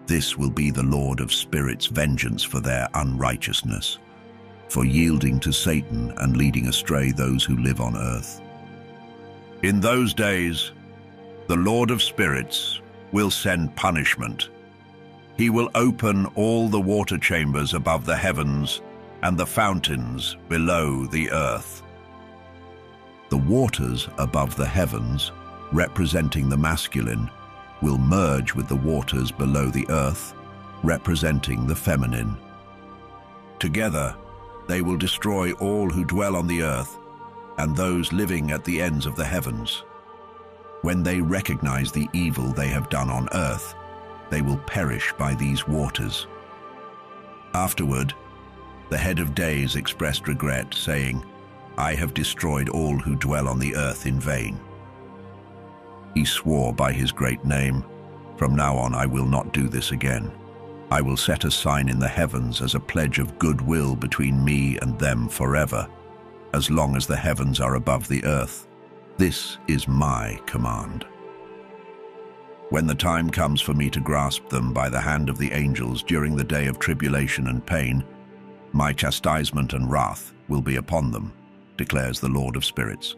S1: This will be the Lord of Spirits' vengeance for their unrighteousness, for yielding to Satan and leading astray those who live on earth. In those days, the Lord of Spirits will send punishment. He will open all the water chambers above the heavens and the fountains below the earth." The waters above the heavens, representing the masculine, will merge with the waters below the earth, representing the feminine. Together, they will destroy all who dwell on the earth and those living at the ends of the heavens. When they recognize the evil they have done on earth, they will perish by these waters. Afterward, the head of days expressed regret, saying, "I have destroyed all who dwell on the earth in vain." He swore by his great name, From now on I will not do this again. I will set a sign in the heavens as a pledge of goodwill between me and them forever, as long as the heavens are above the earth. This is my command. When the time comes for me to grasp them by the hand of the angels during the day of tribulation and pain, my chastisement and wrath will be upon them, declares the Lord of spirits.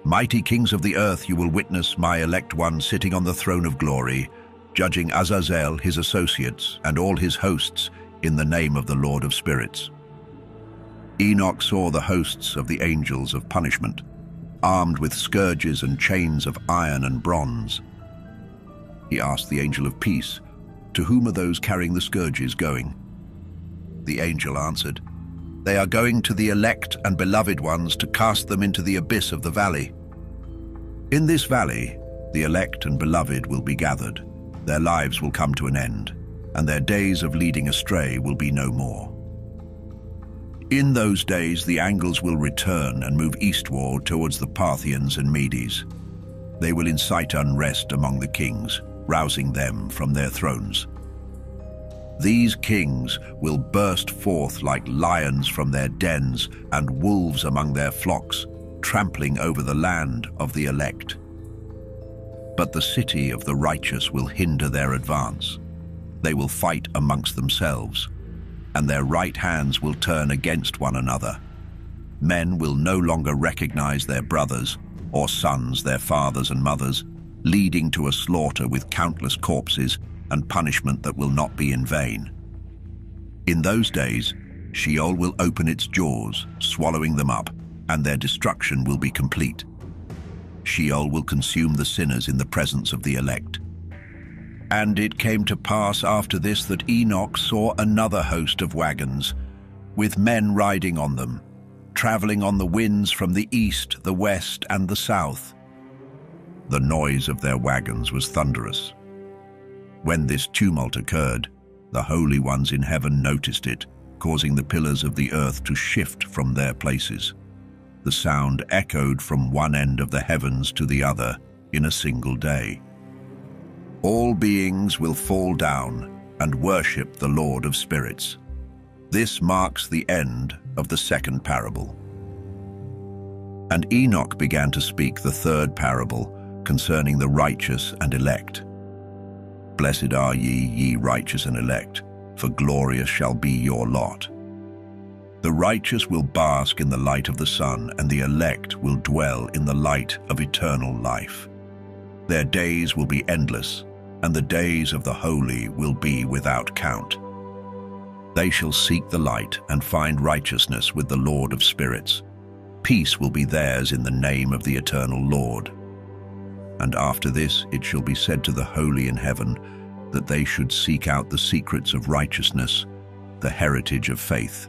S1: Mighty kings of the earth, you will witness my elect one sitting on the throne of glory, judging Azazel, his associates, and all his hosts in the name of the Lord of spirits. Enoch saw the hosts of the angels of punishment, armed with scourges and chains of iron and bronze. He asked the angel of peace, "To whom are those carrying the scourges going?" The angel answered, "They are going to the elect and beloved ones to cast them into the abyss of the valley. In this valley, the elect and beloved will be gathered. Their lives will come to an end, and their days of leading astray will be no more. In those days, the angels will return and move eastward towards the Parthians and Medes. They will incite unrest among the kings, rousing them from their thrones. These kings will burst forth like lions from their dens and wolves among their flocks, trampling over the land of the elect. But the city of the righteous will hinder their advance. They will fight amongst themselves, and their right hands will turn against one another. Men will no longer recognize their brothers, or sons their fathers and mothers, leading to a slaughter with countless corpses and punishment that will not be in vain. In those days, Sheol will open its jaws, swallowing them up, and their destruction will be complete. Sheol will consume the sinners in the presence of the elect. And it came to pass after this that Enoch saw another host of wagons, with men riding on them, traveling on the winds from the east, the west, and the south. The noise of their wagons was thunderous. When this tumult occurred, the holy ones in heaven noticed it, causing the pillars of the earth to shift from their places. The sound echoed from one end of the heavens to the other in a single day. All beings will fall down and worship the Lord of spirits. This marks the end of the second parable. And Enoch began to speak the third parable concerning the righteous and elect. Blessed are ye righteous and elect, for glorious shall be your lot. The righteous will bask in the light of the sun, and the elect will dwell in the light of eternal life. Their days will be endless, and the days of the holy will be without count. They shall seek the light and find righteousness with the Lord of spirits. Peace will be theirs in the name of the eternal Lord. And after this it shall be said to the holy in heaven that they should seek out the secrets of righteousness, the heritage of faith.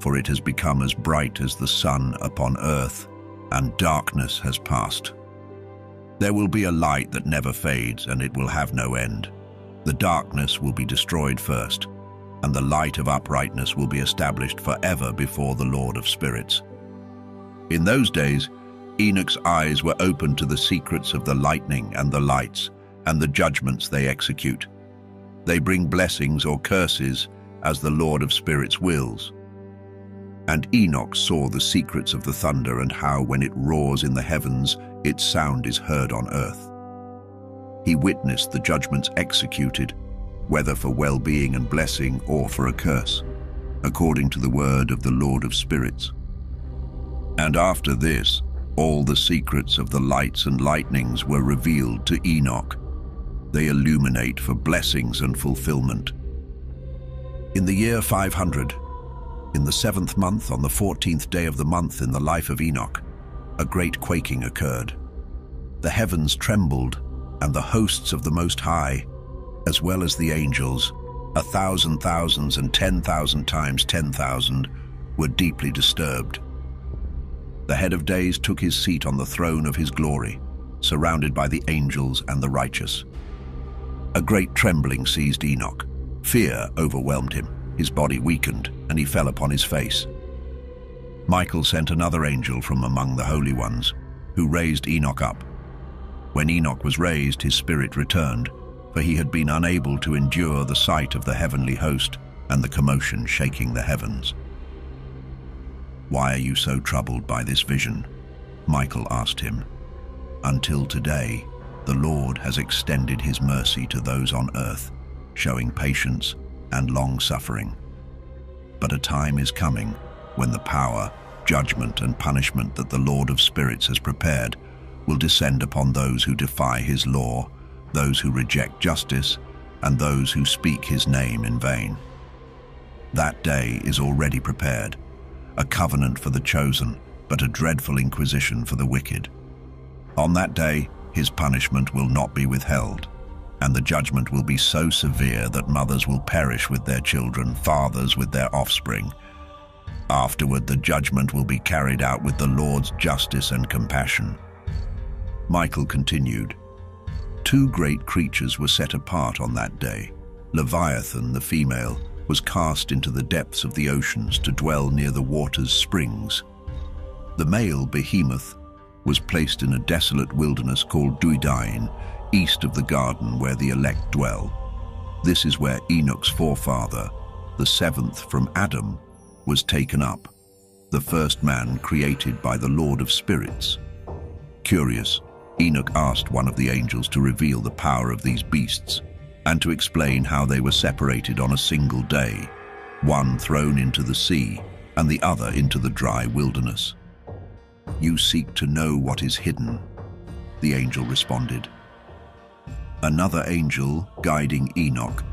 S1: For it has become as bright as the sun upon earth, and darkness has passed. There will be a light that never fades, and it will have no end. The darkness will be destroyed first, and the light of uprightness will be established forever before the Lord of spirits. In those days, Enoch's eyes were opened to the secrets of the lightning and the lights, and the judgments they execute. They bring blessings or curses as the Lord of spirits wills. And Enoch saw the secrets of the thunder, and how when it roars in the heavens, its sound is heard on earth. He witnessed the judgments executed, whether for well-being and blessing or for a curse, according to the word of the Lord of spirits. And after this, all the secrets of the lights and lightnings were revealed to Enoch. They illuminate for blessings and fulfillment. In the year 500, in the 7th month, on the 14th day of the month in the life of Enoch, a great quaking occurred. The heavens trembled, and the hosts of the Most High, as well as the angels, 1,000 thousands and 10,000 times 10,000, were deeply disturbed. The head of days took his seat on the throne of his glory, surrounded by the angels and the righteous. A great trembling seized Enoch. Fear overwhelmed him. His body weakened, and he fell upon his face. Michael sent another angel from among the holy ones, who raised Enoch up. When Enoch was raised, his spirit returned, for he had been unable to endure the sight of the heavenly host and the commotion shaking the heavens. "Why are you so troubled by this vision?" Michael asked him. "Until today, the Lord has extended his mercy to those on earth, showing patience and long-suffering. But a time is coming when the power, judgment, and punishment that the Lord of Spirits has prepared will descend upon those who defy his law, those who reject justice, and those who speak his name in vain. That day is already prepared, a covenant for the chosen, but a dreadful inquisition for the wicked. On that day, his punishment will not be withheld, and the judgment will be so severe that mothers will perish with their children, fathers with their offspring. Afterward, the judgment will be carried out with the Lord's justice and compassion." Michael continued, "Two great creatures were set apart on that day. Leviathan, the female, was cast into the depths of the oceans to dwell near the water's springs. The male, Behemoth, was placed in a desolate wilderness called Duidain, east of the garden where the elect dwell. This is where Enoch's forefather, the seventh from Adam, was taken up, the first man created by the Lord of Spirits. Curious, Enoch asked one of the angels to reveal the power of these beasts and to explain how they were separated on a single day, one thrown into the sea and the other into the dry wilderness. "You seek to know what is hidden," the angel responded. Another angel, guiding Enoch,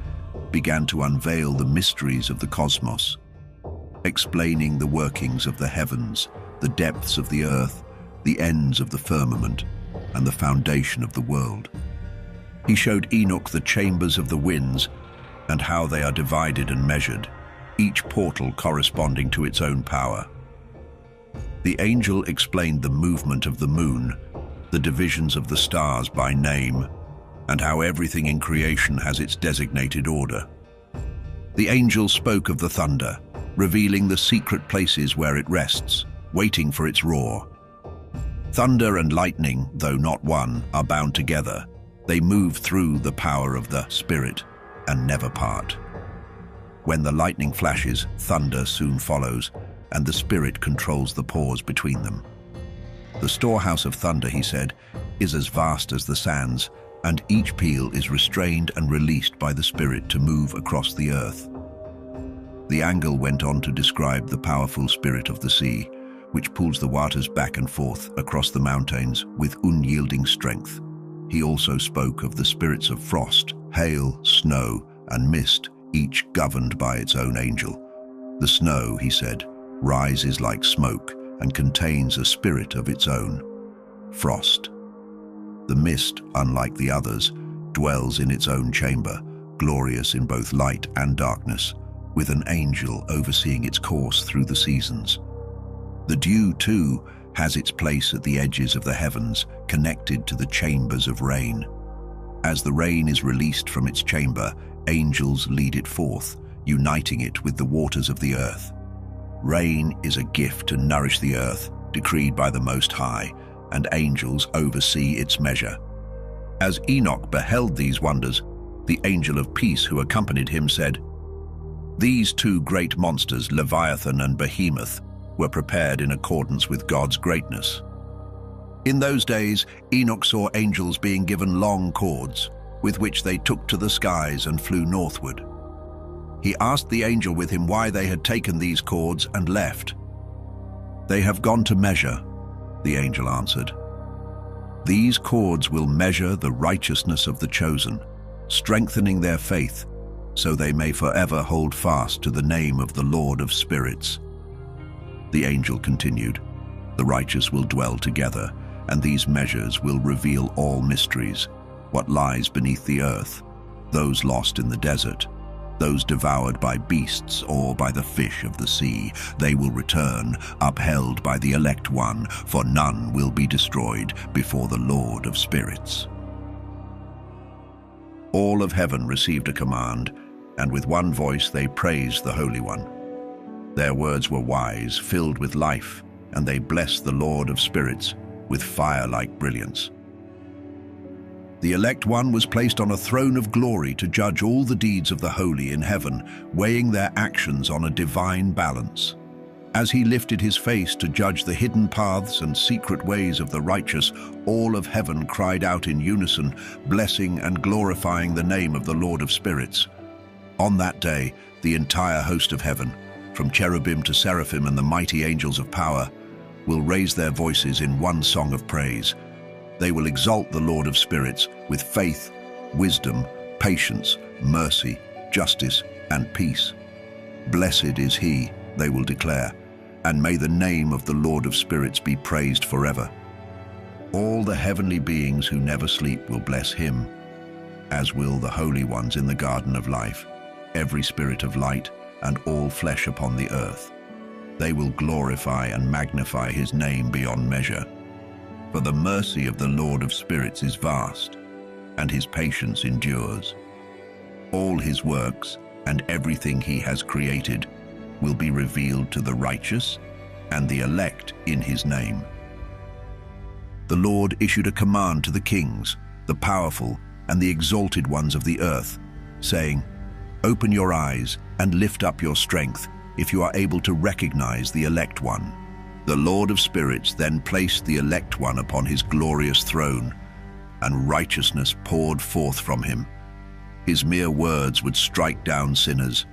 S1: began to unveil the mysteries of the cosmos, explaining the workings of the heavens, the depths of the earth, the ends of the firmament, and the foundation of the world. He showed Enoch the chambers of the winds and how they are divided and measured, each portal corresponding to its own power. The angel explained the movement of the moon, the divisions of the stars by name, and how everything in creation has its designated order. The angel spoke of the thunder, revealing the secret places where it rests, waiting for its roar. Thunder and lightning, though not one, are bound together. They move through the power of the Spirit and never part. When the lightning flashes, thunder soon follows, and the Spirit controls the pause between them. The storehouse of thunder, he said, is as vast as the sands, and each peal is restrained and released by the Spirit to move across the earth. The angel went on to describe the powerful spirit of the sea, which pulls the waters back and forth across the mountains with unyielding strength. He also spoke of the spirits of frost, hail, snow, and mist, each governed by its own angel. The snow, he said, rises like smoke and contains a spirit of its own, frost. The mist, unlike the others, dwells in its own chamber, glorious in both light and darkness, with an angel overseeing its course through the seasons. The dew, too, has its place at the edges of the heavens, connected to the chambers of rain. As the rain is released from its chamber, angels lead it forth, uniting it with the waters of the earth. Rain is a gift to nourish the earth, decreed by the Most High, and angels oversee its measure. As Enoch beheld these wonders, the angel of peace who accompanied him said, "These two great monsters, Leviathan and Behemoth, were prepared in accordance with God's greatness." In those days, Enoch saw angels being given long cords, with which they took to the skies and flew northward. He asked the angel with him why they had taken these cords and left. "They have gone to measure," the angel answered. "These cords will measure the righteousness of the chosen, strengthening their faith, so they may forever hold fast to the name of the Lord of Spirits." The angel continued, "The righteous will dwell together, and these measures will reveal all mysteries, what lies beneath the earth, those lost in the desert, those devoured by beasts or by the fish of the sea. They will return, upheld by the elect one, for none will be destroyed before the Lord of Spirits." All of heaven received a command, and with one voice they praised the Holy One. Their words were wise, filled with life, and they blessed the Lord of Spirits with fire-like brilliance. The elect one was placed on a throne of glory to judge all the deeds of the holy in heaven, weighing their actions on a divine balance. As he lifted his face to judge the hidden paths and secret ways of the righteous, all of heaven cried out in unison, blessing and glorifying the name of the Lord of spirits. On that day, the entire host of heaven, from cherubim to seraphim and the mighty angels of power, will raise their voices in one song of praise. They will exalt the Lord of spirits with faith, wisdom, patience, mercy, justice, and peace. Blessed is he, they will declare, and may the name of the Lord of spirits be praised forever. All the heavenly beings who never sleep will bless him, as will the holy ones in the garden of life, every spirit of light, and all flesh upon the earth. They will glorify and magnify his name beyond measure. For the mercy of the Lord of spirits is vast, and his patience endures. All his works and everything he has created will be revealed to the righteous and the elect in his name. The Lord issued a command to the kings, the powerful, and the exalted ones of the earth, saying, "Open your eyes and lift up your strength, if you are able to recognize the elect one." The Lord of spirits then placed the elect one upon his glorious throne, and righteousness poured forth from him. His mere words would strike down sinners,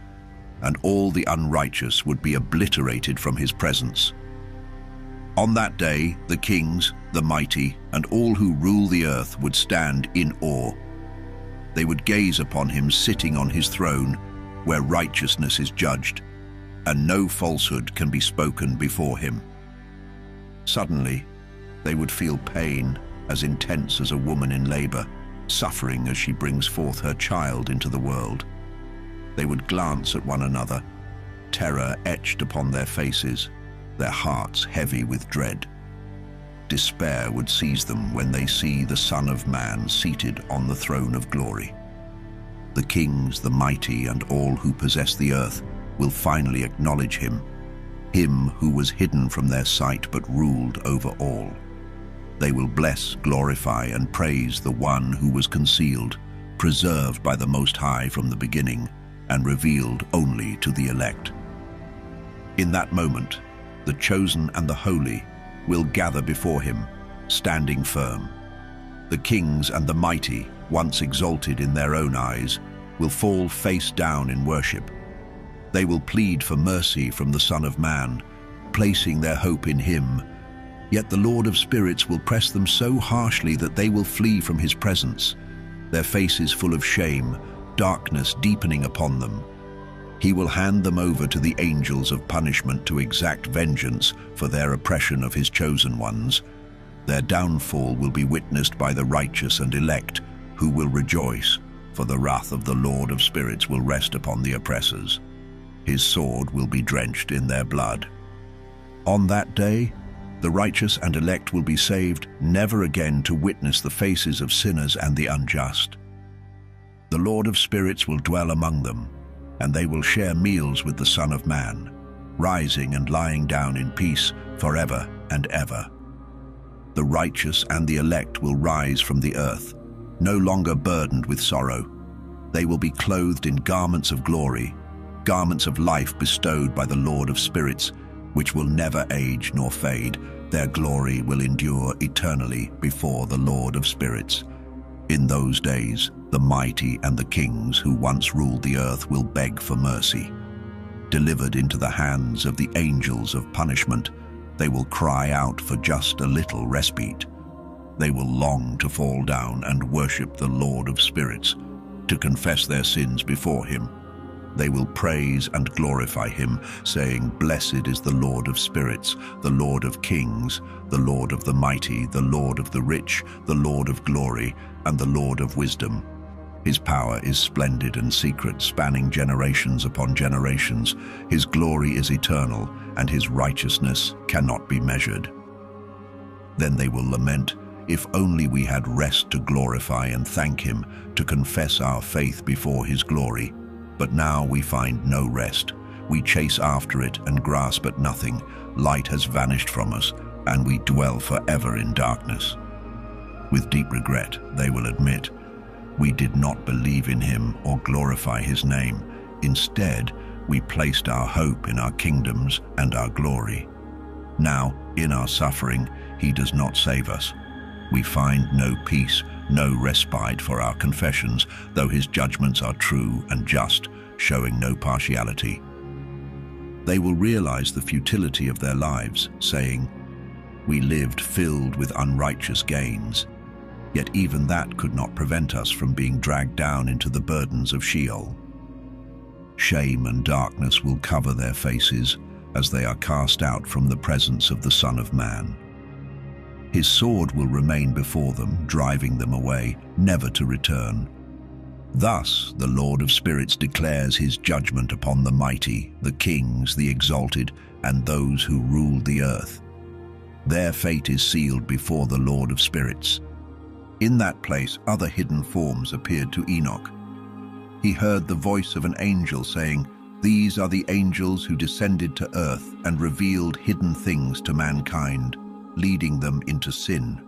S1: and all the unrighteous would be obliterated from his presence. On that day, the kings, the mighty, and all who rule the earth would stand in awe. They would gaze upon him sitting on his throne, where righteousness is judged, and no falsehood can be spoken before him. Suddenly, they would feel pain as intense as a woman in labor, suffering as she brings forth her child into the world. They would glance at one another, terror etched upon their faces, their hearts heavy with dread. Despair would seize them when they see the Son of Man seated on the throne of glory. The kings, the mighty, and all who possess the earth will finally acknowledge him who was hidden from their sight but ruled over all. They will bless, glorify, and praise the one who was concealed, preserved by the Most High from the beginning, and revealed only to the elect. In that moment, the chosen and the holy will gather before him, standing firm. The kings and the mighty, once exalted in their own eyes, will fall face down in worship. They will plead for mercy from the Son of Man, placing their hope in him. Yet the Lord of spirits will press them so harshly that they will flee from his presence, their faces full of shame, darkness deepening upon them. He will hand them over to the angels of punishment to exact vengeance for their oppression of his chosen ones. Their downfall will be witnessed by the righteous and elect, who will rejoice, for the wrath of the Lord of spirits will rest upon the oppressors. His sword will be drenched in their blood. On that day, the righteous and elect will be saved, never again to witness the faces of sinners and the unjust. The Lord of spirits will dwell among them, and they will share meals with the Son of Man, rising and lying down in peace forever and ever. The righteous and the elect will rise from the earth, no longer burdened with sorrow. They will be clothed in garments of glory, garments of life bestowed by the Lord of spirits, which will never age nor fade. Their glory will endure eternally before the Lord of spirits. In those days, the mighty and the kings who once ruled the earth will beg for mercy. Delivered into the hands of the angels of punishment, they will cry out for just a little respite. They will long to fall down and worship the Lord of spirits, to confess their sins before him. They will praise and glorify him, saying, "Blessed is the Lord of spirits, the Lord of kings, the Lord of the mighty, the Lord of the rich, the Lord of glory, and the Lord of wisdom." His power is splendid and secret, spanning generations upon generations. His glory is eternal, and his righteousness cannot be measured. Then they will lament, "If only we had rest to glorify and thank him, to confess our faith before his glory. But now we find no rest. We chase after it and grasp at nothing. Light has vanished from us, and we dwell forever in darkness." With deep regret, they will admit, "We did not believe in him or glorify his name. Instead, we placed our hope in our kingdoms and our glory. Now, in our suffering, he does not save us. We find no peace, no respite for our confessions, though his judgments are true and just, showing no partiality." They will realize the futility of their lives, saying, "We lived filled with unrighteous gains." Yet even that could not prevent us from being dragged down into the burdens of Sheol. Shame and darkness will cover their faces as they are cast out from the presence of the Son of Man. His sword will remain before them, driving them away, never to return. Thus the Lord of Spirits declares his judgment upon the mighty, the kings, the exalted, and those who rule the earth. Their fate is sealed before the Lord of Spirits. In that place other hidden forms appeared to Enoch. He heard the voice of an angel saying, "These are the angels who descended to earth and revealed hidden things to mankind, leading them into sin."